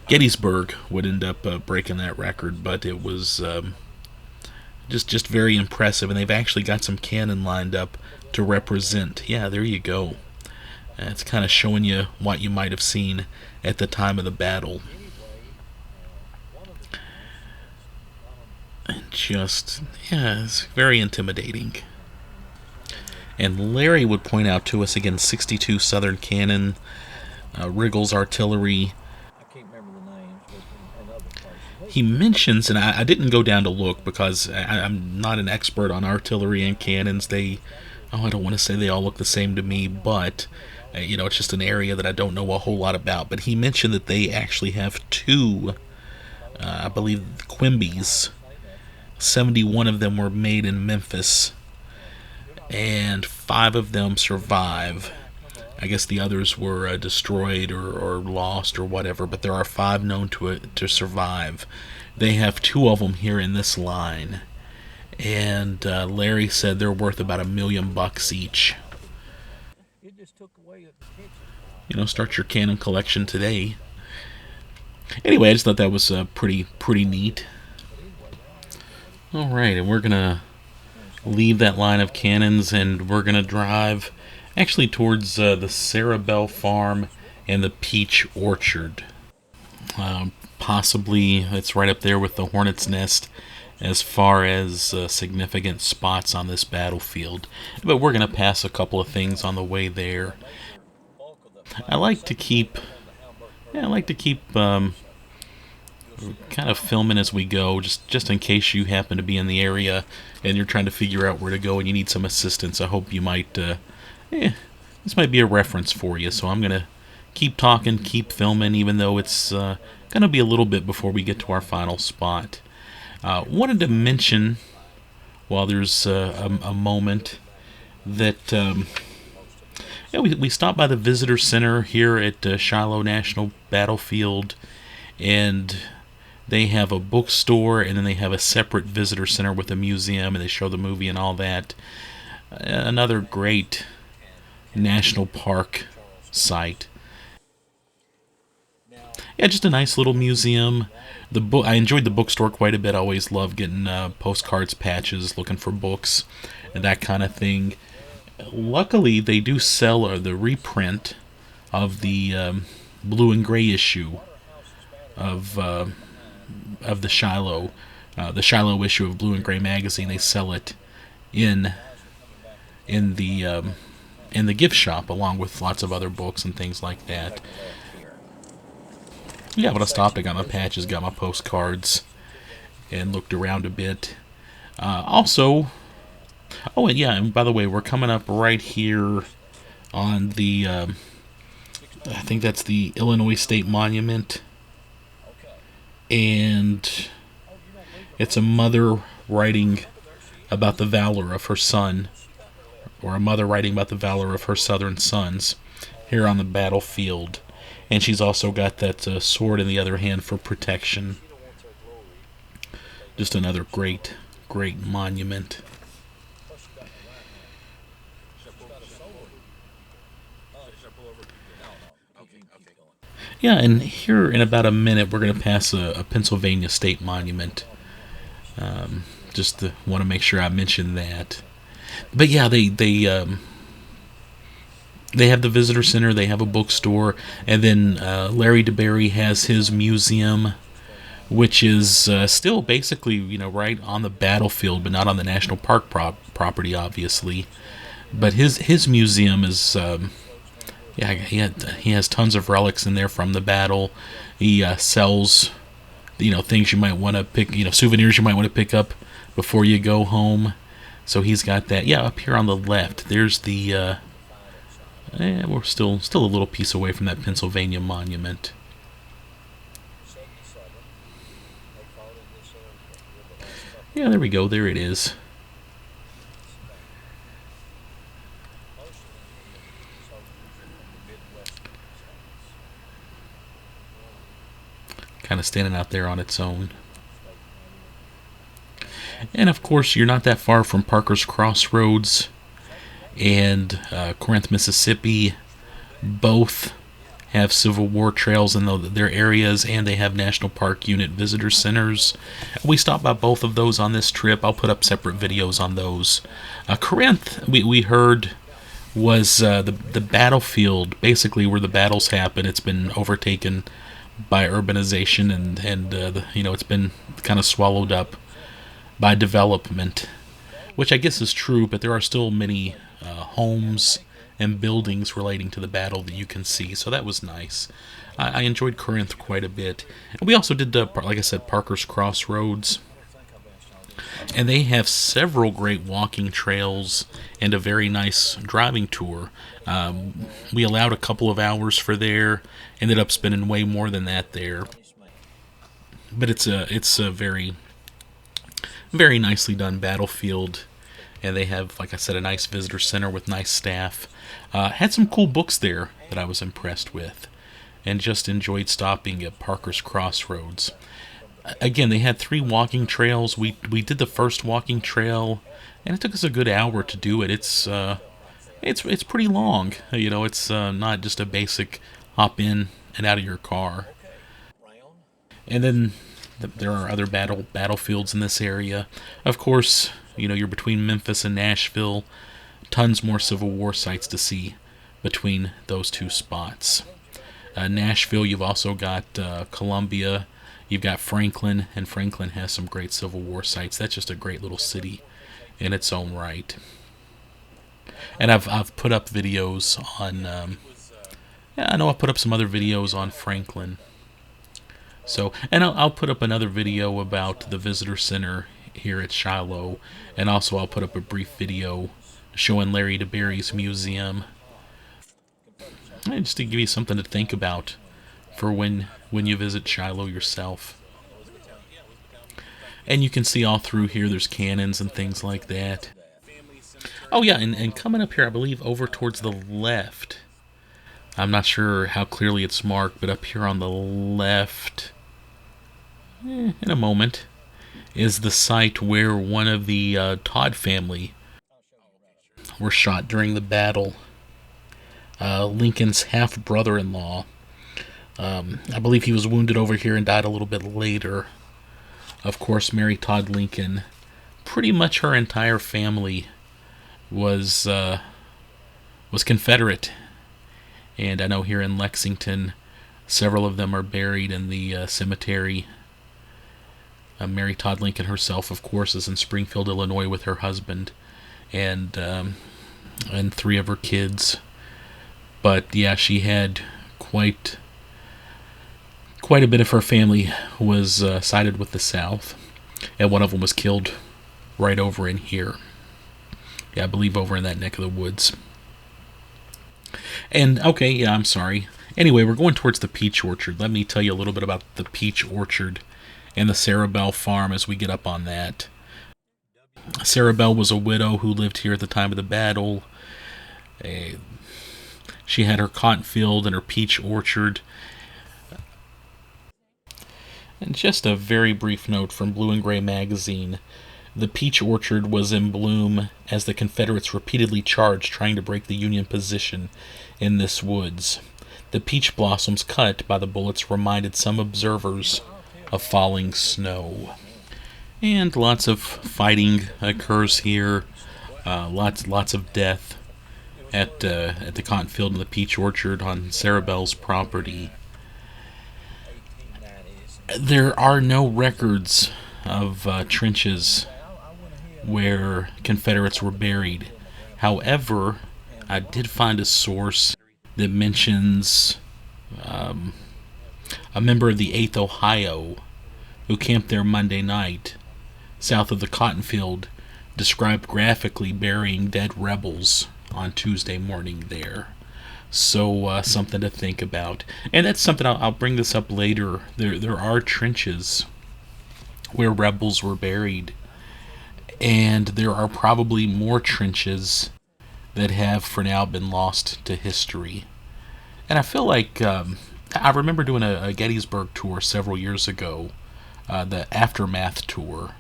Gettysburg would end up breaking that record, but it was just very impressive, and they've actually got some cannon lined up to represent. Yeah, there you go. It's kind of showing you what you might have seen at the time of the battle. And just, yeah, it's very intimidating. And Larry would point out to us again 62 Southern cannon, Riggles artillery. I can't remember the names, but in other places. He mentions, and I didn't go down to look because I'm not an expert on artillery and cannons. I don't want to say they all look the same to me, but it's just an area that I don't know a whole lot about. But he mentioned that they actually have two, I believe, Quimby's. 71 of them were made in Memphis, and 5 of them survive. I guess the others were destroyed or lost or whatever, but there are 5 known to survive. They have 2 of them here in this line, and Larry said they're worth about $1 million each. Start your cannon collection today. Anyway, I just thought that was pretty neat. All right, and we're gonna leave that line of cannons, and we're gonna drive actually towards the Sarabelle Farm and the Peach Orchard. Possibly it's right up there with the Hornet's Nest as far as significant spots on this battlefield. But we're gonna pass a couple of things on the way there. I like to keep kind of filming as we go, just in case you happen to be in the area and you're trying to figure out where to go and you need some assistance. I hope you might, this might be a reference for you. So I'm going to keep talking, keep filming, even though it's going to be a little bit before we get to our final spot. Wanted to mention, while there's a moment, that we stopped by the visitor center here at Shiloh National Battlefield, and they have a bookstore, and then they have a separate visitor center with a museum, and they show the movie and all that. Another great national park site. Yeah, just a nice little museum. I enjoyed the bookstore quite a bit. I always love getting postcards, patches, looking for books, and that kind of thing. Luckily, they do sell the reprint of the blue and gray issue of the Shiloh issue of Blue and Gray magazine. They sell it in the gift shop along with lots of other books and things like that. Yeah, but I stopped. I got my patches, got my postcards, and looked around a bit. Also, oh, and yeah, and by the way, we're coming up right here on the, I think that's the Illinois State Monument, and it's a mother writing about the valor of her son, or a mother writing about the valor of her southern sons here on the battlefield. And she's also got that sword in the other hand for protection. Just another great monument. Yeah, and here in about a minute, we're going to pass a Pennsylvania State Monument. Just want to make sure I mention that. But yeah, they have the visitor center, they have a bookstore, and then Larry DeBerry has his museum, which is still basically, right on the battlefield, but not on the national park property, obviously. But his museum is, he has tons of relics in there from the battle. He sells, things you might want to pick, souvenirs you might want to pick up before you go home. So he's got that. Yeah, up here on the left, there's the. We're still a little piece away from that Pennsylvania monument. Yeah, there we go. There it is. of standing out there on its own. And of course, you're not that far from Parker's Crossroads and Corinth, Mississippi. Both have Civil War trails in their areas, and they have National Park Unit visitor centers. We stopped by both of those on this trip. I'll put up separate videos on those. Corinth, we heard, was the battlefield, basically where the battles happen. It's been overtaken by urbanization, and it's been kind of swallowed up by development, which I guess is true, but there are still many homes and buildings relating to the battle that you can see, so that was nice. I enjoyed Corinth quite a bit. We also did, like I said, Parker's Crossroads, and they have several great walking trails and a very nice driving tour. We allowed a couple of hours for there, ended up spending way more than that there, but it's a very, very nicely done battlefield, and they have, like I said, a nice visitor center with nice staff. Had some cool books there that I was impressed with, and just enjoyed stopping at Parker's Crossroads. Again, they had 3 walking trails. We did the first walking trail, and it took us a good hour to do it. It's pretty long. It's not just a basic hop in and out of your car. And then there are other battlefields in this area. Of course, you're between Memphis and Nashville. Tons more Civil War sites to see between those 2 spots. Nashville, you've also got Columbia, you've got Franklin, and Franklin has some great Civil War sites. That's just a great little city in its own right. And I've put up videos on, I know I've put up some other videos on Franklin. So, and I'll put up another video about the visitor center here at Shiloh, and also I'll put up a brief video showing Larry DeBerry's museum, and just to give you something to think about for when you visit Shiloh yourself. And you can see all through here there's cannons and things like that. Oh yeah, and coming up here, I believe over towards the left, I'm not sure how clearly it's marked, but up here on the left, in a moment, is the site where one of the Todd family were shot during the battle. Lincoln's half-brother-in-law. I believe he was wounded over here and died a little bit later. Of course, Mary Todd Lincoln, pretty much her entire family was Confederate. And I know here in Lexington, several of them are buried in the cemetery. Mary Todd Lincoln herself, of course, is in Springfield, Illinois with her husband and 3 of her kids. But yeah, she had quite a bit of her family was sided with the South, and one of them was killed right over in here. Yeah, I believe over in that neck of the woods. And okay, yeah, I'm sorry. Anyway, we're going towards the peach orchard. Let me tell you a little bit about the peach orchard and the Sarah Bell farm as we get up on that. Sarah Bell was a widow who lived here at the time of the battle. She had her cotton field and her peach orchard. And just a very brief note from Blue and Gray magazine. The peach orchard was in bloom as the Confederates repeatedly charged trying to break the Union position in this woods. The peach blossoms cut by the bullets reminded some observers of falling snow. And lots of fighting occurs here. Lots of death at the cotton field and the peach orchard on Sarah Bell's property. There are no records of trenches where Confederates were buried. However, I did find a source that mentions a member of the 8th Ohio who camped there Monday night south of the cotton field described graphically burying dead rebels on Tuesday morning there. So something to think about. And that's something I'll bring this up later. There are trenches where rebels were buried, and there are probably more trenches that have for now been lost to history. And I feel like I remember doing a Gettysburg tour several years ago, the Aftermath tour,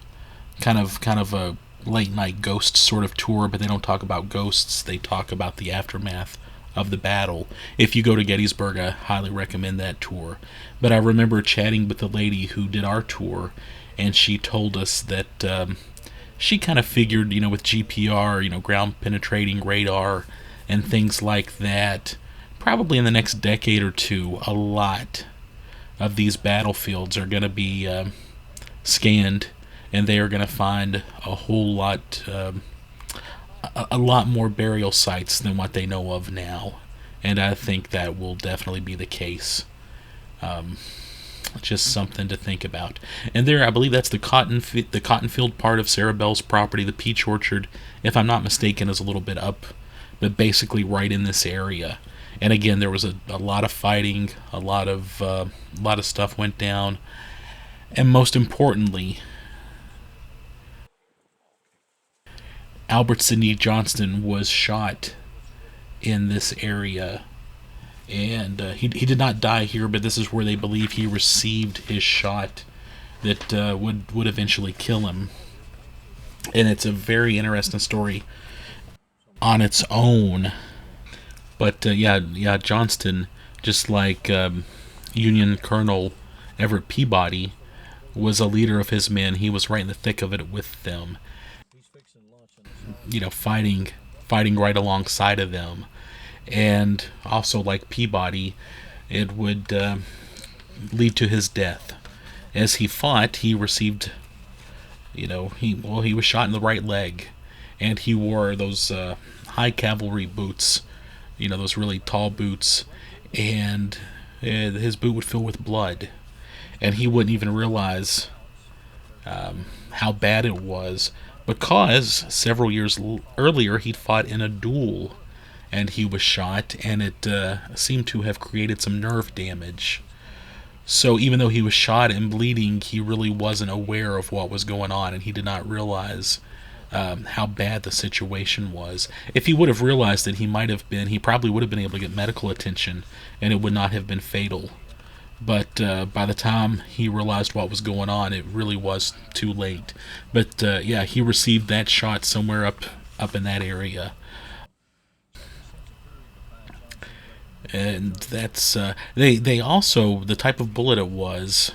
kind of a late night ghost sort of tour, but they don't talk about ghosts. They talk about the aftermath of the battle. If you go to Gettysburg, I highly recommend that tour. But I remember chatting with the lady who did our tour, and she told us that she kind of figured, with GPR, ground penetrating radar, and things like that, probably in the next decade or two, a lot of these battlefields are going to be scanned, and they are going to find a whole lot, a lot more burial sites than what they know of now. And I think that will definitely be the case. Just something to think about. And there, I believe that's the cotton field part of Sarah Bell's property. The peach orchard, if I'm not mistaken, is a little bit up, but basically right in this area. And again, there was a lot of fighting, a lot of stuff went down, and most importantly, Albert Sidney Johnston was shot in this area, and he did not die here, but this is where they believe he received his shot that would eventually kill him. And it's a very interesting story on its own. But yeah, Johnston, just like Union Colonel Everett Peabody, was a leader of his men. He was right in the thick of it with them, fighting right alongside of them. And also, like Peabody, it would lead to his death. As he fought, he received, he was shot in the right leg, and he wore those high cavalry boots, those really tall boots, and his boot would fill with blood, and he wouldn't even realize how bad it was, because several years earlier he'd fought in a duel, and he was shot, and it seemed to have created some nerve damage. So even though he was shot and bleeding, he really wasn't aware of what was going on, and he did not realize how bad the situation was. If he would have realized it, he probably would have been able to get medical attention, and it would not have been fatal. But by the time he realized what was going on, it really was too late. But yeah, he received that shot somewhere up in that area. And that's they also, the type of bullet it was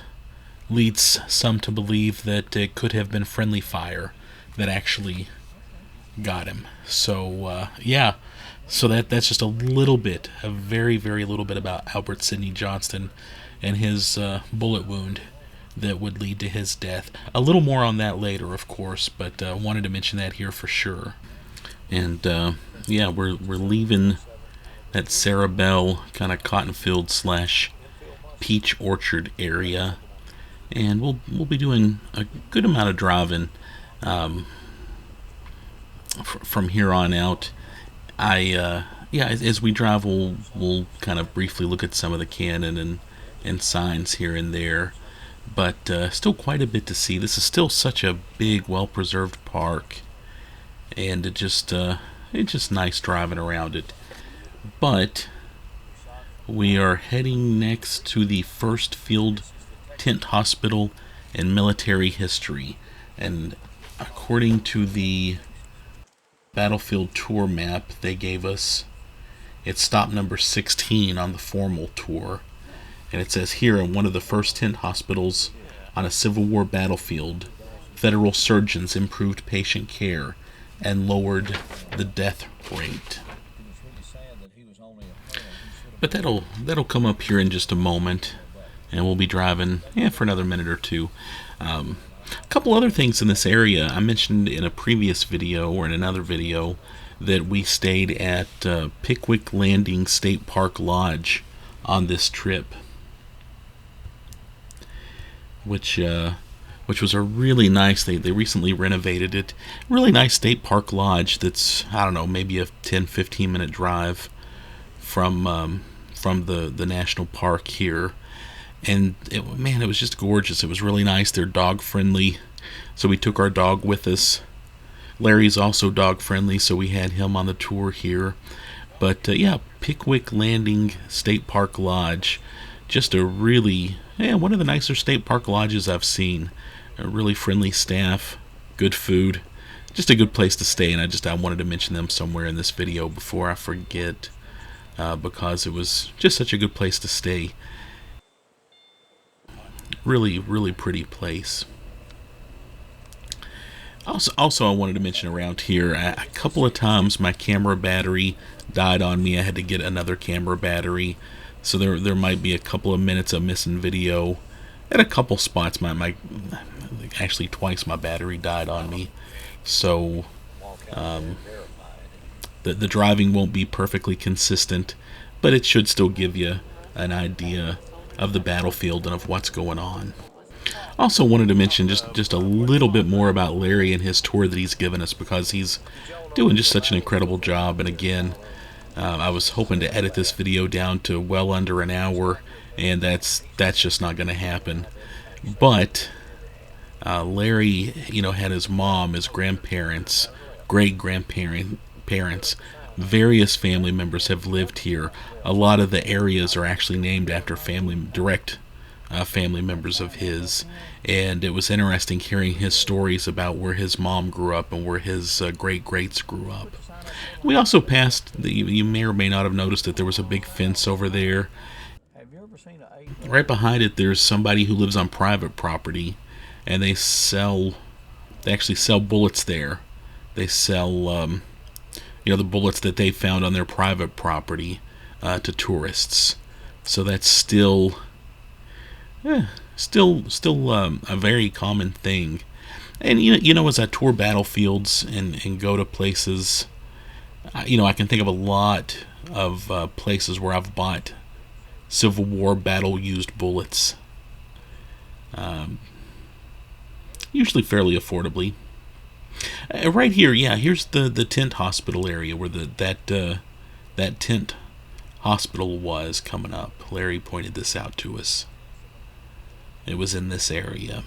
leads some to believe that it could have been friendly fire that actually got him. So yeah, so that's just a very very little bit about Albert Sidney Johnston and his bullet wound that would lead to his death. A little more on that later, of course, but wanted to mention that here for sure. And yeah, we're leaving that Sarah Bell kind of cotton field / peach orchard area, and we'll be doing a good amount of driving from here on out. As we drive, we'll kind of briefly look at some of the cannon and signs here and there, but still quite a bit to see. This is still such a big, well-preserved park, and it's just nice driving around it. But we are heading next to the First Field Tent Hospital and Military History, and according to the battlefield tour map they gave us, it's stop number 16 on the formal tour. And it says here, in one of the first tent hospitals on a Civil War battlefield, federal surgeons improved patient care and lowered the death rate. But that'll come up here in just a moment, and we'll be driving for another minute or two. A couple other things in this area. I mentioned in a previous video or in another video that we stayed at Pickwick Landing State Park Lodge on this trip, which was a really nice. They recently renovated it. Really nice state park lodge. That's, I don't know, maybe a 10-15 minute drive from the national park here. And it was just gorgeous. It was really nice. They're dog friendly, so we took our dog with us. Larry's also dog friendly, so we had him on the tour here. But yeah, Pickwick Landing State Park Lodge, just a really, yeah, one of the nicer state park lodges I've seen. A really friendly staff, good food, just a good place to stay. And I wanted to mention them somewhere in this video before I forget, because it was just such a good place to stay. Really, really pretty place. Also, I wanted to mention around here, a couple of times my camera battery died on me. I had to get another camera battery, so there might be a couple of minutes of missing video. At a couple spots, actually twice my battery died on me. So the driving won't be perfectly consistent, but it should still give you an idea of the battlefield and of what's going on. Also wanted to mention just a little bit more about Larry and his tour that he's given us, because he's doing just such an incredible job. And again, I was hoping to edit this video down to well under an hour, and that's just not going to happen. But Larry, had his mom, his grandparents, great-grandparents, various family members have lived here. A lot of the areas are actually named after direct family members of his, and it was interesting hearing his stories about where his mom grew up and where his great-greats grew up. We also passed, you may or may not have noticed that there was a big fence over there. Right behind it, there's somebody who lives on private property, and they actually sell bullets there. They sell, the bullets that they found on their private property to tourists. So that's still a very common thing. And as I tour battlefields and go to places, I can think of a lot of places where I've bought Civil War battle-used bullets, usually fairly affordably. Right here, here's the tent hospital area where that tent hospital was coming up. Larry pointed this out to us. It was in this area.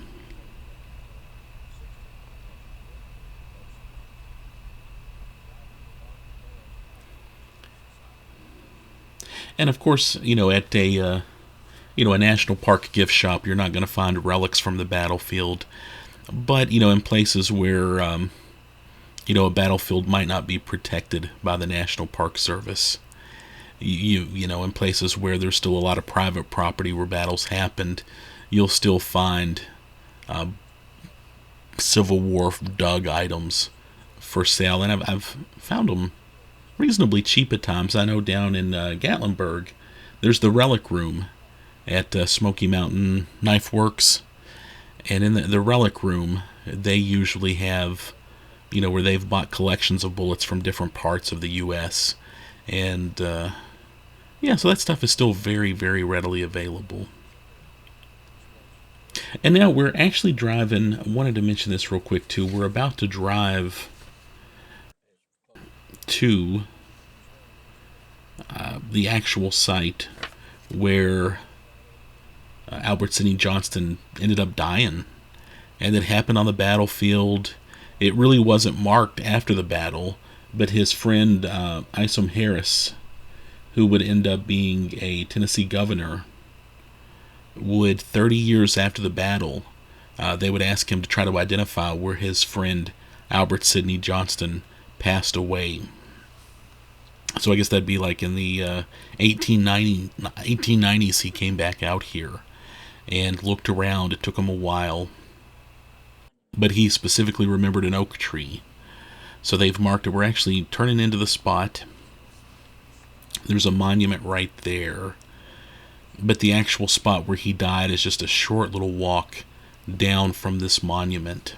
And of course, at a national park gift shop, you're not going to find relics from the battlefield. But in places where a battlefield might not be protected by the National Park Service, in places where there's still a lot of private property where battles happened, you'll still find Civil War dug items for sale, and I've found them reasonably cheap at times. I know down in Gatlinburg, there's the Relic Room at Smoky Mountain Knife Works, and in the Relic Room, they usually have, where they've bought collections of bullets from different parts of the U.S., and so that stuff is still very, very readily available. And now we're actually driving. I wanted to mention this real quick too. We're about to drive to the actual site where Albert Sidney Johnston ended up dying, and it happened on the battlefield. It really wasn't marked after the battle, but his friend Isom Harris, who would end up being a Tennessee governor, would 30 years after the battle, they would ask him to try to identify where his friend Albert Sidney Johnston passed away. So I guess that'd be like in the 1890s. He came back out here and looked around. It took him a while, but he specifically remembered an oak tree. So they've marked it. We're actually turning into the spot. There's a monument right there, but the actual spot where he died is just a short little walk down from this monument.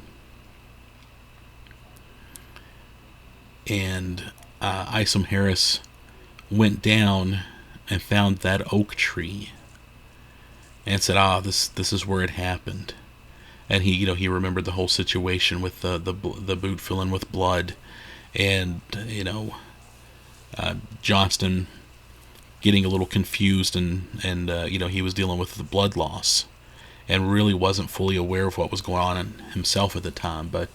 And Isom Harris went down and found that oak tree and said, this is where it happened. And he remembered the whole situation with the boot filling with blood, and Johnston getting a little confused, and he was dealing with the blood loss and really wasn't fully aware of what was going on himself at the time. But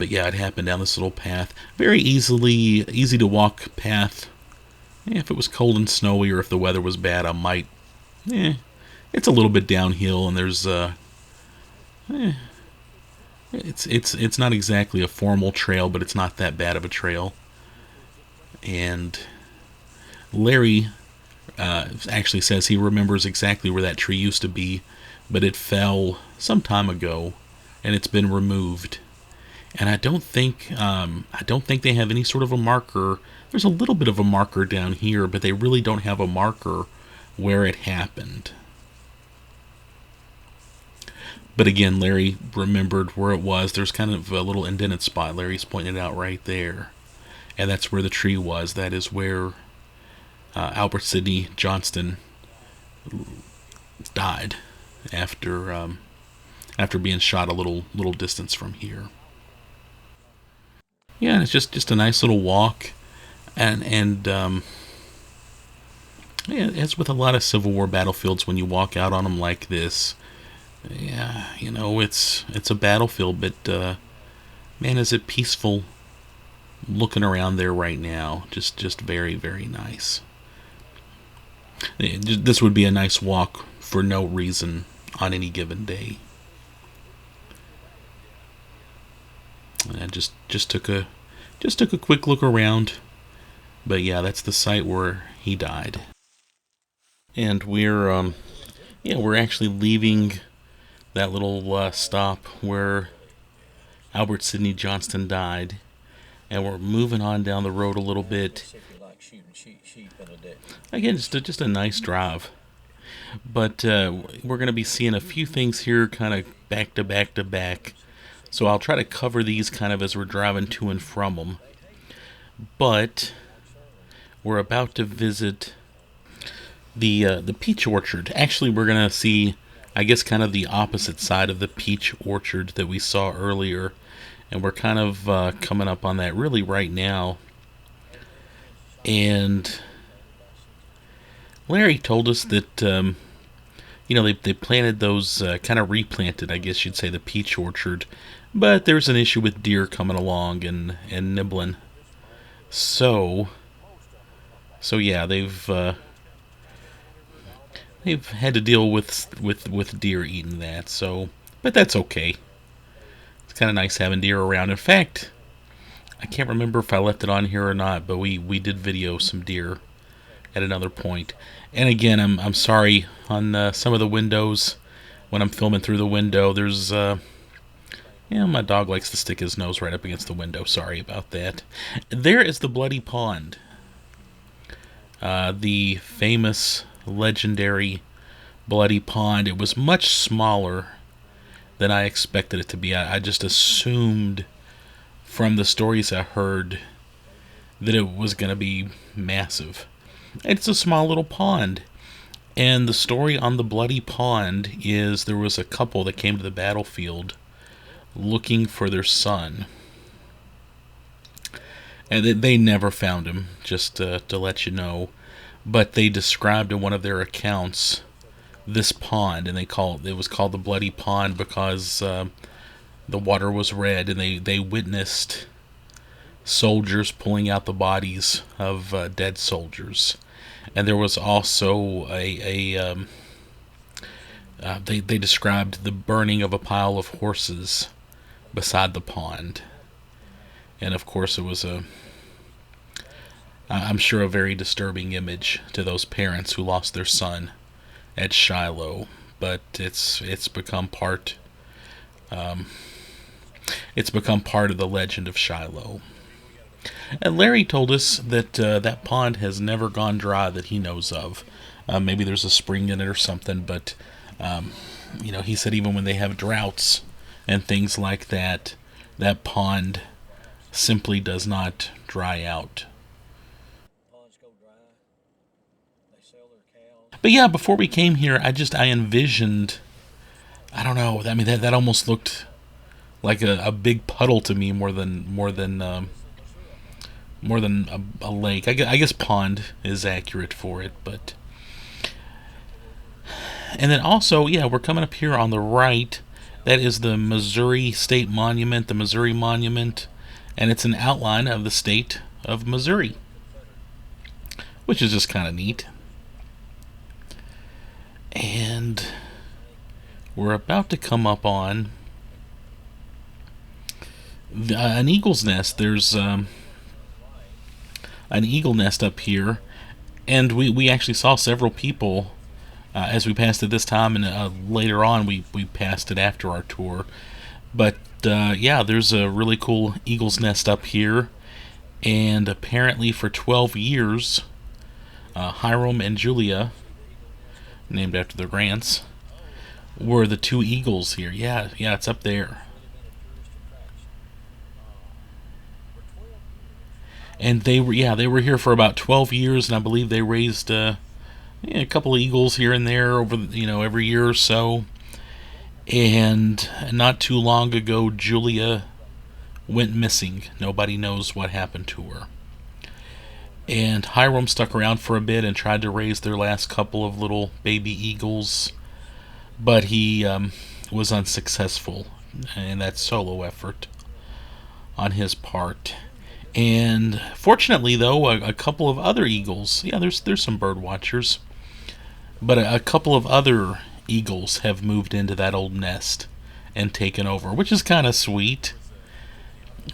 yeah, it happened down this little path. Very easy to walk path. If it was cold and snowy or if the weather was bad, I might it's a little bit downhill, and there's eh, it's not exactly a formal trail, but it's not that bad of a trail. And Larry actually says he remembers exactly where that tree used to be, but it fell some time ago, and it's been removed. And I don't think they have any sort of a marker. There's a little bit of a marker down here, but they really don't have a marker where it happened. But again, Larry remembered where it was. There's kind of a little indented spot. Larry's pointing it out right there. And that's where the tree was. That is where Albert Sidney Johnston died after being shot a little distance from here. Yeah, and it's just a nice little walk, and yeah, as with a lot of Civil War battlefields, when you walk out on them like this, yeah, it's a battlefield, but man, is it peaceful looking around there right now. Just very, very nice. This would be a nice walk for no reason on any given day. I just took a quick look around, but yeah, that's the site where he died. And we're actually leaving that little stop where Albert Sidney Johnston died, and we're moving on down the road a little bit. Again, just a nice drive. But we're going to be seeing a few things here kind of back to back to back. So I'll try to cover these kind of as we're driving to and from them. But we're about to visit the peach orchard. Actually, we're going to see, I guess, kind of the opposite side of the peach orchard that we saw earlier. And we're kind of coming up on that really right now. And Larry told us that, they planted those, kind of replanted, I guess you'd say, the peach orchard. But there's an issue with deer coming along and nibbling. So yeah, they've had to deal with deer eating that. So, but that's okay. It's kind of nice having deer around. In fact, I can't remember if I left it on here or not, but we did video some deer at another point. And again, I'm sorry on some of the windows when I'm filming through the window. There's my dog likes to stick his nose right up against the window. Sorry about that. There is the Bloody Pond. The famous, legendary Bloody Pond. It was much smaller than I expected it to be. I just assumed from the stories I heard that it was going to be massive. It's a small little pond. And the story on the Bloody Pond is there was a couple that came to the battlefield looking for their son. And they never found him, just to let you know. But they described in one of their accounts this pond, and it was called the Bloody Pond because the water was red, and they witnessed soldiers pulling out the bodies of dead soldiers. And there was also they described the burning of a pile of horses beside the pond. And of course it was I'm sure a very disturbing image to those parents who lost their son at Shiloh. But it's become part of the legend of Shiloh. And Larry told us that that pond has never gone dry that he knows of. Maybe there's a spring in it or something, but he said even when they have droughts and things like that, that pond simply does not dry out. But yeah, before we came here, I envisioned, I don't know, I mean that almost looked like a big puddle to me more than a lake. I guess pond is accurate for it, but. And then also, yeah, we're coming up here on the right. That is the Missouri State Monument, the Missouri Monument, and it's an outline of the state of Missouri, which is just kind of neat. And we're about to come up on an eagle's nest. There's an eagle nest up here, and we actually saw several people as we passed it this time, and later on we passed it after our tour. But yeah, there's a really cool eagle's nest up here, and apparently for 12 years, Hiram and Julia, named after their grants, were the two eagles here. Yeah, it's up there. And they were here for about 12 years, and I believe they raised a couple of eagles here and there over every year or so. And not too long ago, Julia went missing. Nobody knows what happened to her. And Hiram stuck around for a bit and tried to raise their last couple of little baby eagles, but he was unsuccessful in that solo effort on his part. And fortunately, though, a couple of other eagles, yeah, there's some bird watchers, but a couple of other eagles have moved into that old nest and taken over, which is kind of sweet.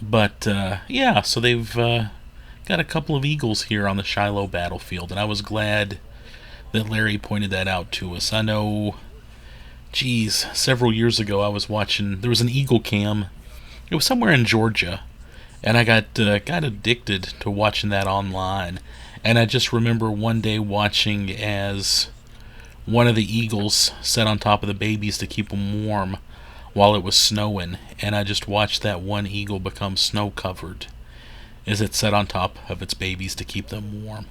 But yeah, so they've got a couple of eagles here on the Shiloh battlefield, and I was glad that Larry pointed that out to us. I know, geez, several years ago I was watching, there was an eagle cam. It was somewhere in Georgia, and I got addicted to watching that online. And I just remember one day watching as one of the eagles sat on top of the babies to keep them warm while it was snowing, and I just watched that one eagle become snow covered as it sat on top of its babies to keep them warm.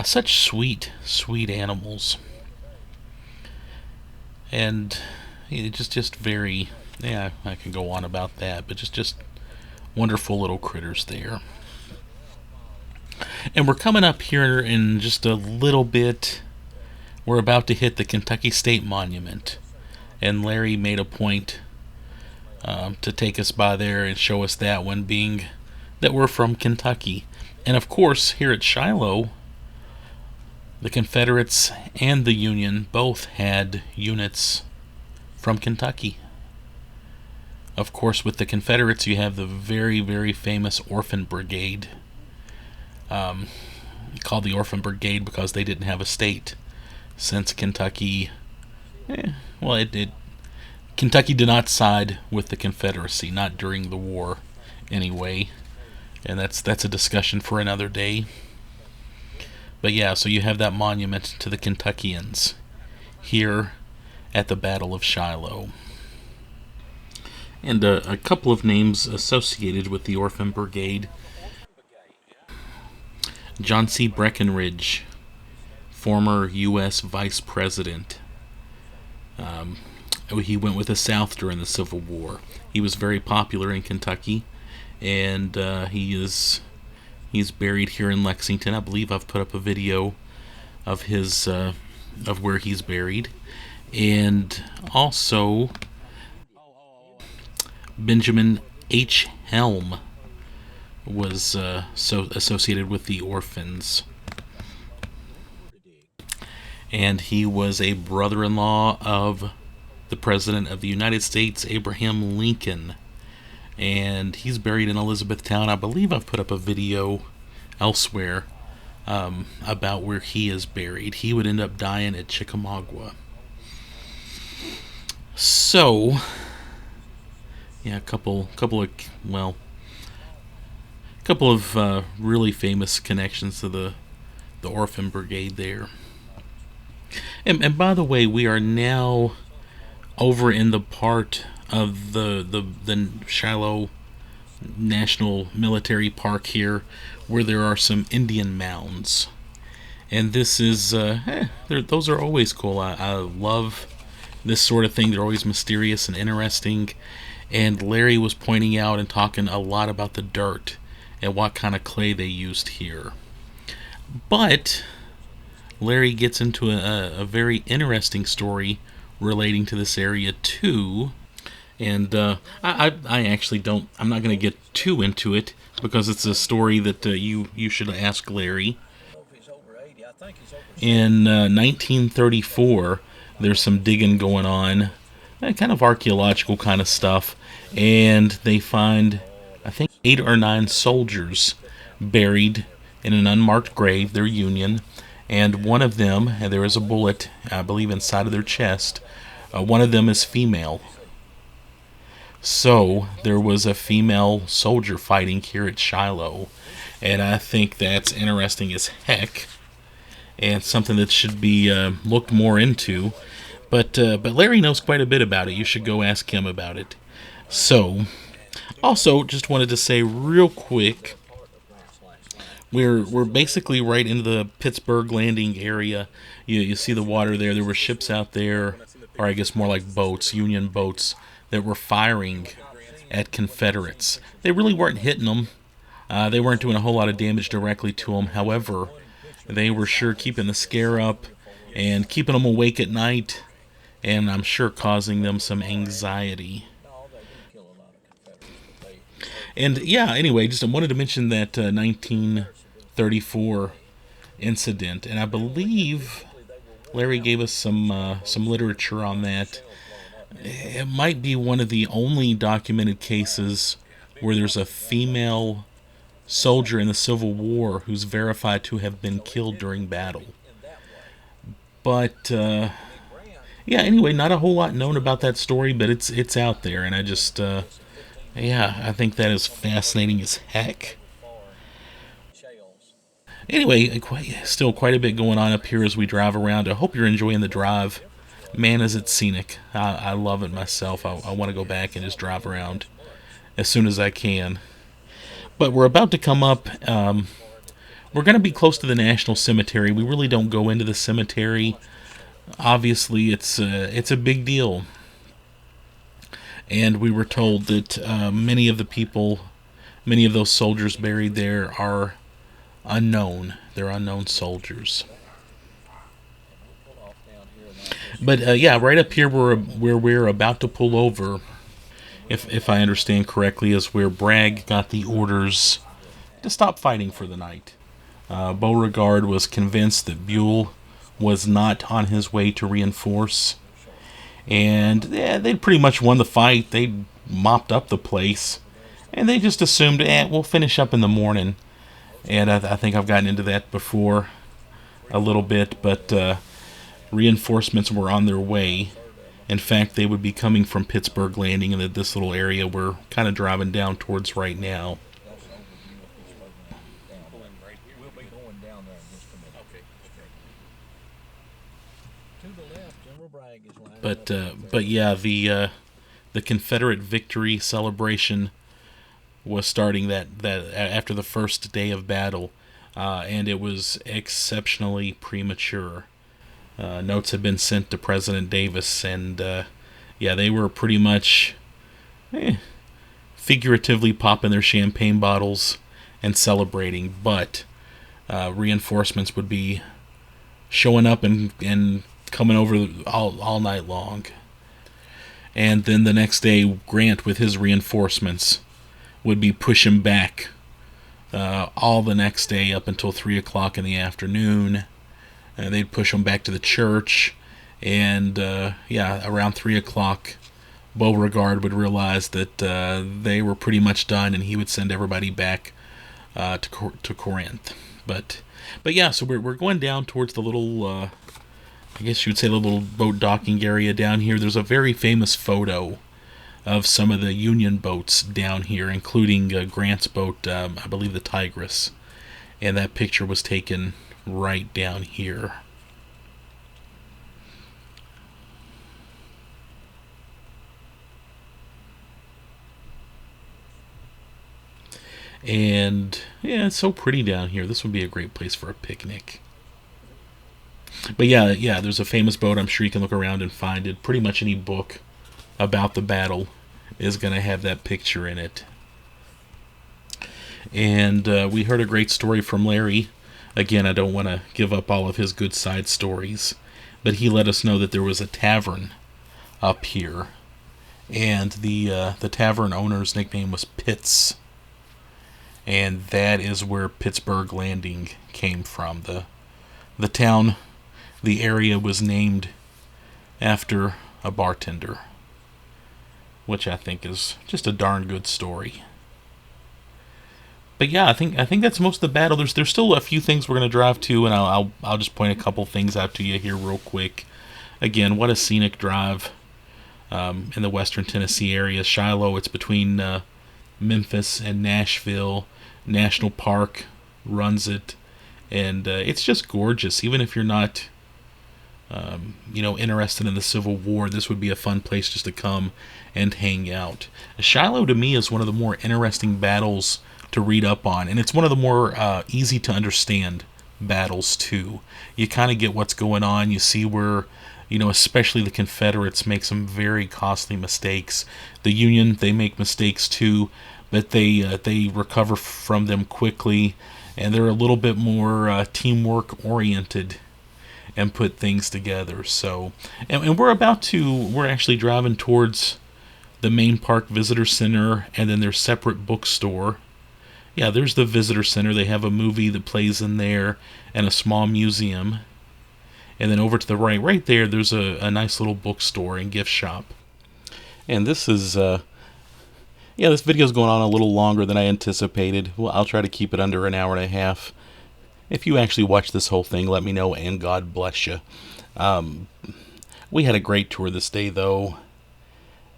Such sweet animals, and just very, yeah, I can go on about that, but just wonderful little critters there. And we're coming up here in just a little bit. We're about to hit the Kentucky State Monument, and Larry made a point to take us by there and show us that one, being that we're from Kentucky. And of course, here at Shiloh, the Confederates and the Union both had units from Kentucky. Of course, with the Confederates, you have the very famous Orphan Brigade, called the Orphan Brigade because they didn't have a state, since Kentucky, well, Kentucky did not side with the Confederacy, not during the war, anyway, and that's a discussion for another day. But yeah, so you have that monument to the Kentuckians here at the Battle of Shiloh. And a couple of names associated with the Orphan Brigade. John C. Breckinridge, former U.S. Vice President. He went with the South during the Civil War. He was very popular in Kentucky, and he's buried here in Lexington. I believe I've put up a video of his of where he's buried, and also Benjamin H. Helm was so associated with the orphans, and he was a brother-in-law of the President of the United States, Abraham Lincoln, and he's buried in Elizabethtown. I believe I've put up a video elsewhere about where he is buried. He would end up dying at Chickamauga. So, yeah, a couple of really famous connections to the Orphan Brigade there. And by the way, we are now over in the part of the Shiloh National Military Park here where there are some Indian mounds. And this is, those are always cool. I love this sort of thing. They're always mysterious and interesting. And Larry was pointing out and talking a lot about the dirt and what kind of clay they used here. But Larry gets into a very interesting story relating to this area too. And I actually don't, I'm not going to get too into it because it's a story that you should ask Larry. In 1934, There's some digging going on, kind of archaeological kind of stuff, and they find, I think, 8 or 9 soldiers buried in an unmarked grave, their Union, and one of them, and there is a bullet, I believe, inside of their chest. One of them is female. So there was a female soldier fighting here at Shiloh, and I think that's interesting as heck, and something that should be looked more into. But Larry knows quite a bit about it. You should go ask him about it. So, also, just wanted to say real quick, we're basically right into the Pittsburgh Landing area. You see the water there. There were ships out there, or I guess more like boats, Union boats, that were firing at Confederates. They really weren't hitting them. They weren't doing a whole lot of damage directly to them. However, they were sure keeping the scare up and keeping them awake at night, and I'm sure causing them some anxiety. And yeah, anyway, just I wanted to mention that 1934 incident, and I believe Larry gave us some literature on that. It might be one of the only documented cases where there's a female soldier in the Civil War who's verified to have been killed during battle. But yeah, anyway, not a whole lot known about that story, but it's out there, and I just yeah, I think that is fascinating as heck. Anyway, still quite a bit going on up here as we drive around. I hope you're enjoying the drive. Man, is it scenic. I love it myself. I want to go back and just drive around as soon as I can. But we're about to come up. We're going to be close to the National Cemetery. We really don't go into the cemetery. Obviously, it's a big deal. And we were told that many of the people, many of those soldiers buried there are unknown. They're unknown soldiers. But yeah, right up here where we're about to pull over, if I understand correctly, is where Bragg got the orders to stop fighting for the night. Beauregard was convinced that Buell was not on his way to reinforce, and yeah, they'd pretty much won the fight. They'd mopped up the place, and they just assumed, we'll finish up in the morning. And I think I've gotten into that before a little bit, but reinforcements were on their way. In fact, they would be coming from Pittsburgh Landing in this little area we're kind of driving down towards right now. But yeah, the Confederate victory celebration was starting that after the first day of battle, and it was exceptionally premature. Notes had been sent to President Davis, and yeah, they were pretty much figuratively popping their champagne bottles and celebrating, but reinforcements would be showing up and coming over all night long. And then the next day, Grant with his reinforcements would be pushing back all the next day up until 3 o'clock in the afternoon. They'd push them back to the church, and yeah, around 3 o'clock, Beauregard would realize that they were pretty much done, and he would send everybody back to Corinth. But yeah, so we're going down towards the little, I guess you would say, the little boat docking area down here. There's a very famous photo of some of the Union boats down here, including Grant's boat, I believe the Tigress, and that picture was taken right down here. And yeah, it's so pretty down here. This would be a great place for a picnic. But yeah, there's a famous boat. I'm sure you can look around and find it. Pretty much any book about the battle is going to have that picture in it. And we heard a great story from Larry. Again, I don't want to give up all of his good side stories, but he let us know that there was a tavern up here, and the tavern owner's nickname was Pitts, and that is where Pittsburgh Landing came from. The town, the area was named after a bartender, which I think is just a darn good story. But yeah, I think that's most of the battle. There's still a few things we're gonna drive to, and I'll just point a couple things out to you here real quick. Again, what a scenic drive in the western Tennessee area. Shiloh, it's between Memphis and Nashville. National Park runs it, and it's just gorgeous. Even if you're not, interested in the Civil War, this would be a fun place just to come and hang out. Shiloh to me is one of the more interesting battles to read up on, and it's one of the more easy to understand battles too. You kind of get what's going on. You see where, especially the Confederates make some very costly mistakes. The Union, they make mistakes too, but they recover from them quickly, and they're a little bit more teamwork oriented and put things together. So, and we're actually driving towards the main park visitor center, and then their separate bookstore. Yeah, there's the visitor center. They have a movie that plays in there and a small museum. And then over to the right there, there's a nice little bookstore and gift shop. And this is, this video's going on a little longer than I anticipated. Well, I'll try to keep it under an hour and a half. If you actually watch this whole thing, let me know, and God bless you. We had a great tour this day, though,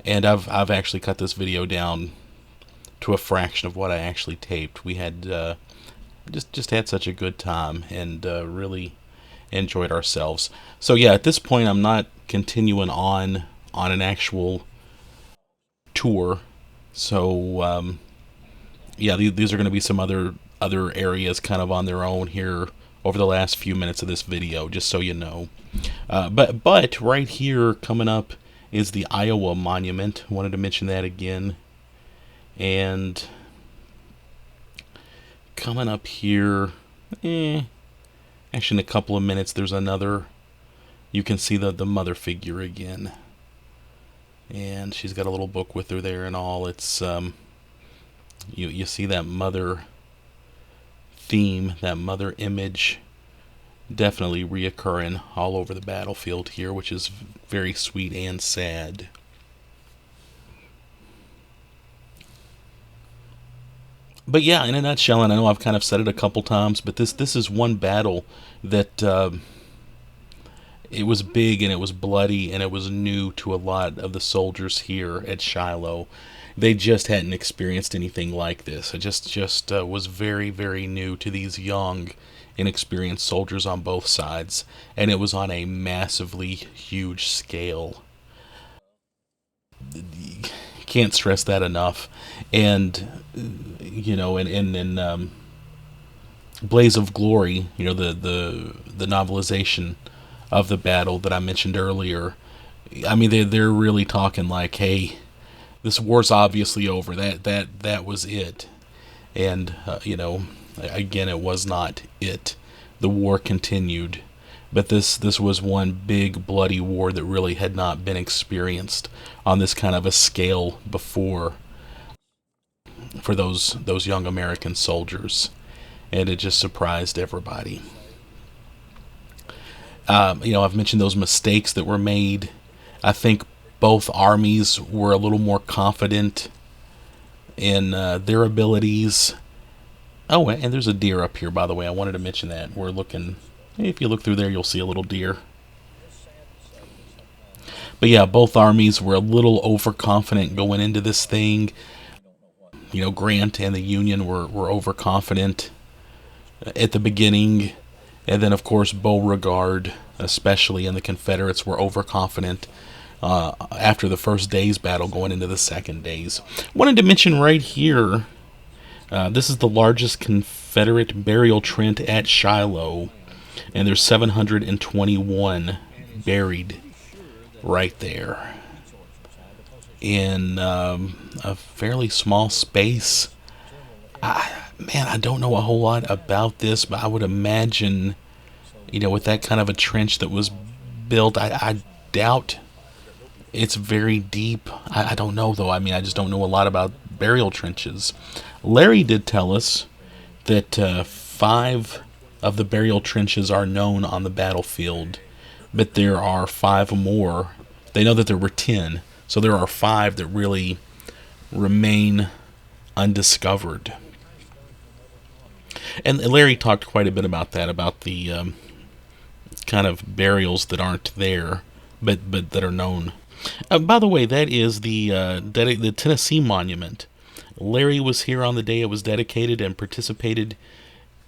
and I've actually cut this video down to a fraction of what I actually taped. We had just had such a good time, and really enjoyed ourselves. So yeah, at this point, I'm not continuing on an actual tour. So these are going to be some other areas kind of on their own here over the last few minutes of this video, just so you know. But right here coming up is the Iowa Monument. Wanted to mention that again. And coming up here, actually in a couple of minutes, there's another. You can see the mother figure again, and she's got a little book with her there and all. It's you see that mother theme, that mother image, definitely reoccurring all over the battlefield here, which is very sweet and sad. But yeah, in a nutshell, and I know I've kind of said it a couple times, but this is one battle that it was big and it was bloody and it was new to a lot of the soldiers here at Shiloh. They just hadn't experienced anything like this. It just was very, very new to these young, inexperienced soldiers on both sides, and it was on a massively huge scale. Can't stress that enough. And in Blaze of Glory, the novelization of the battle that I mentioned earlier, I mean, they're really talking like, hey, this war's obviously over. That was it. And again, it was not it. The war continued, but this was one big bloody war that really had not been experienced on this kind of a scale before for those young American soldiers, and it just surprised everybody. I've mentioned those mistakes that were made. I think both armies were a little more confident in their abilities. Oh, and there's a deer up here, by the way. I wanted to mention that. We're looking, if you look through there, you'll see a little deer. But yeah, both armies were a little overconfident going into this thing. Grant and the Union were overconfident at the beginning. And then, of course, Beauregard, especially, and the Confederates were overconfident after the first day's battle going into the second day's. Wanted to mention right here, this is the largest Confederate burial trench at Shiloh, and there's 721 buried right there in a fairly small space. I don't know a whole lot about this, but I would imagine, with that kind of a trench that was built, I doubt it's very deep. I don't know, though. I mean, I just don't know a lot about burial trenches. Larry did tell us that 5 of the burial trenches are known on the battlefield but there are five more. They know that there were 10, so there are five that really remain undiscovered. And Larry talked quite a bit about that, about the kind of burials that aren't there, but that are known. By the way, that is the Tennessee Monument. Larry was here on the day it was dedicated and participated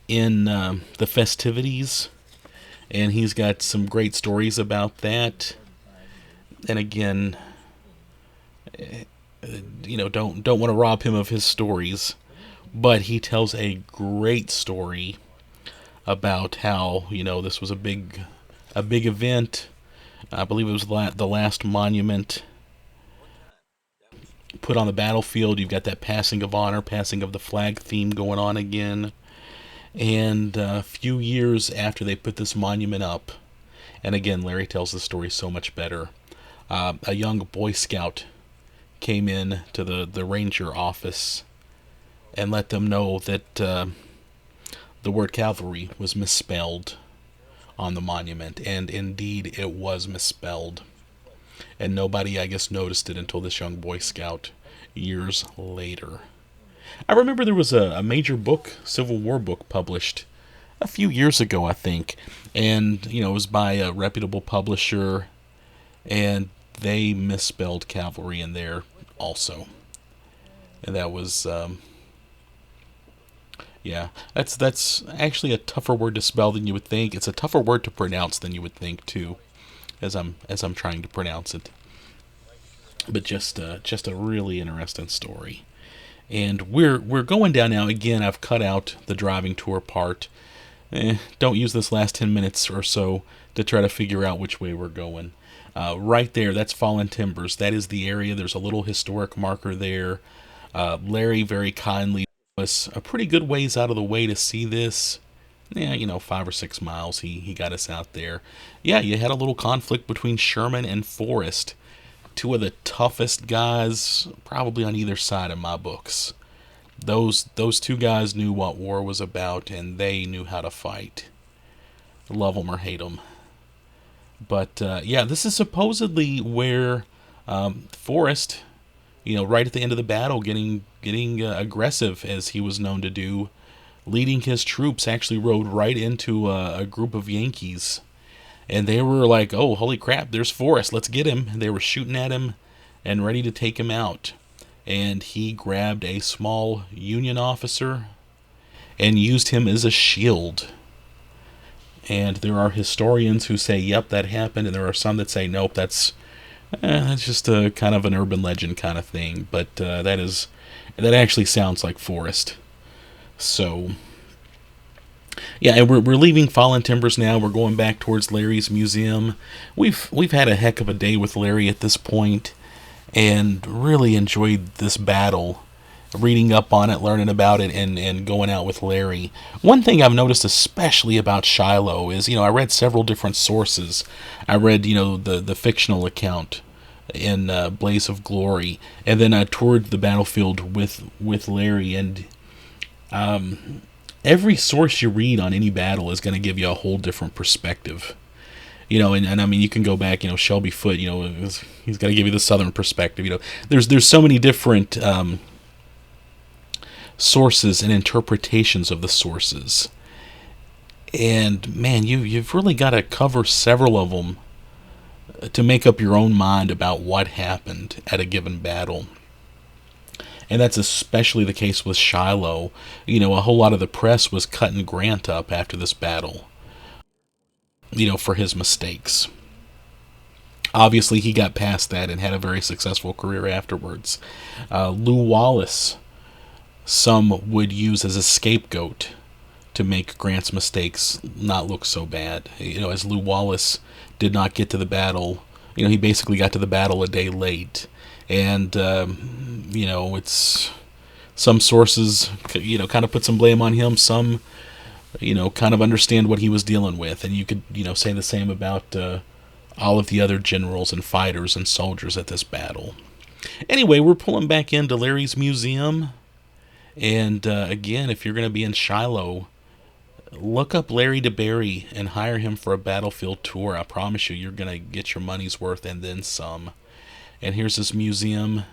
in the festivities, and he's got some great stories about that. And again, don't want to rob him of his stories, but he tells a great story about how this was a big event. I believe it was the last monument put on the battlefield. You've got that passing of honor, passing of the flag theme going on again. And a few years after they put this monument up, and again, Larry tells the story so much better, a young Boy Scout came in to the ranger office and let them know that the word cavalry was misspelled on the monument, and indeed it was misspelled. And nobody, I guess, noticed it until this young Boy Scout years later. I remember there was a major book, Civil War book, published a few years ago, I think, and it was by a reputable publisher, and they misspelled cavalry in there also, and that was yeah, that's actually a tougher word to spell than you would think. It's a tougher word to pronounce than you would think too, as I'm trying to pronounce it. But just a really interesting story. And we're going down now. Again, I've cut out the driving tour part. Don't use this last 10 minutes or so to try to figure out which way we're going. Right there, that's Fallen Timbers. That is the area. There's a little historic marker there. Larry very kindly was a pretty good ways out of the way to see this. Yeah, 5 or 6 miles. He got us out there. Yeah, you had a little conflict between Sherman and Forrest. Two of the toughest guys probably on either side of my books. Those two guys knew what war was about, and they knew how to fight. Love them or hate them. But yeah, this is supposedly where Forrest, right at the end of the battle, getting aggressive as he was known to do, leading his troops, actually rode right into a group of Yankees. And they were like, oh, holy crap, there's Forrest, let's get him. And they were shooting at him and ready to take him out. And he grabbed a small Union officer and used him as a shield. And there are historians who say, yep, that happened. And there are some that say, nope, that's just a kind of an urban legend kind of thing. But that actually sounds like Forrest. So yeah, and we're leaving Fallen Timbers now. We're going back towards Larry's museum. We've had a heck of a day with Larry at this point, and really enjoyed this battle, reading up on it, learning about it, and going out with Larry. One thing I've noticed especially about Shiloh is, I read several different sources. I read, the fictional account in Blaze of Glory, and then I toured the battlefield with Larry, and every source you read on any battle is going to give you a whole different perspective. And I mean, you can go back, Shelby Foote, he's got to give you the Southern perspective. There's so many different sources and interpretations of the sources. And man, you've really got to cover several of them to make up your own mind about what happened at a given battle. And that's especially the case with Shiloh. A whole lot of the press was cutting Grant up after this battle, for his mistakes. Obviously, he got past that and had a very successful career afterwards. Lew Wallace, some would use as a scapegoat to make Grant's mistakes not look so bad. As Lew Wallace did not get to the battle, he basically got to the battle a day late. And, it's some sources, kind of put some blame on him. Some, kind of understand what he was dealing with. And you could, say the same about all of the other generals and fighters and soldiers at this battle. Anyway, we're pulling back into Larry's museum. And, again, if you're going to be in Shiloh, Look up Larry DeBerry and hire him for a battlefield tour. I promise you, you're gonna get your money's worth and then some. And here's this museum.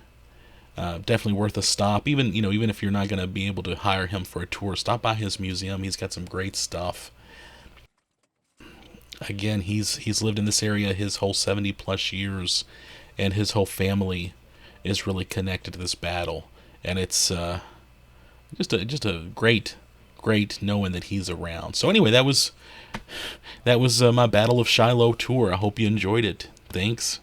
Definitely worth a stop. Even even if you're not gonna be able to hire him for a tour, stop by his museum. He's got some great stuff. Again, he's lived in this area his whole 70 plus years, and his whole family is really connected to this battle. And it's just a great knowing that he's around. So anyway, that was my Battle of Shiloh tour. I hope you enjoyed it. Thanks.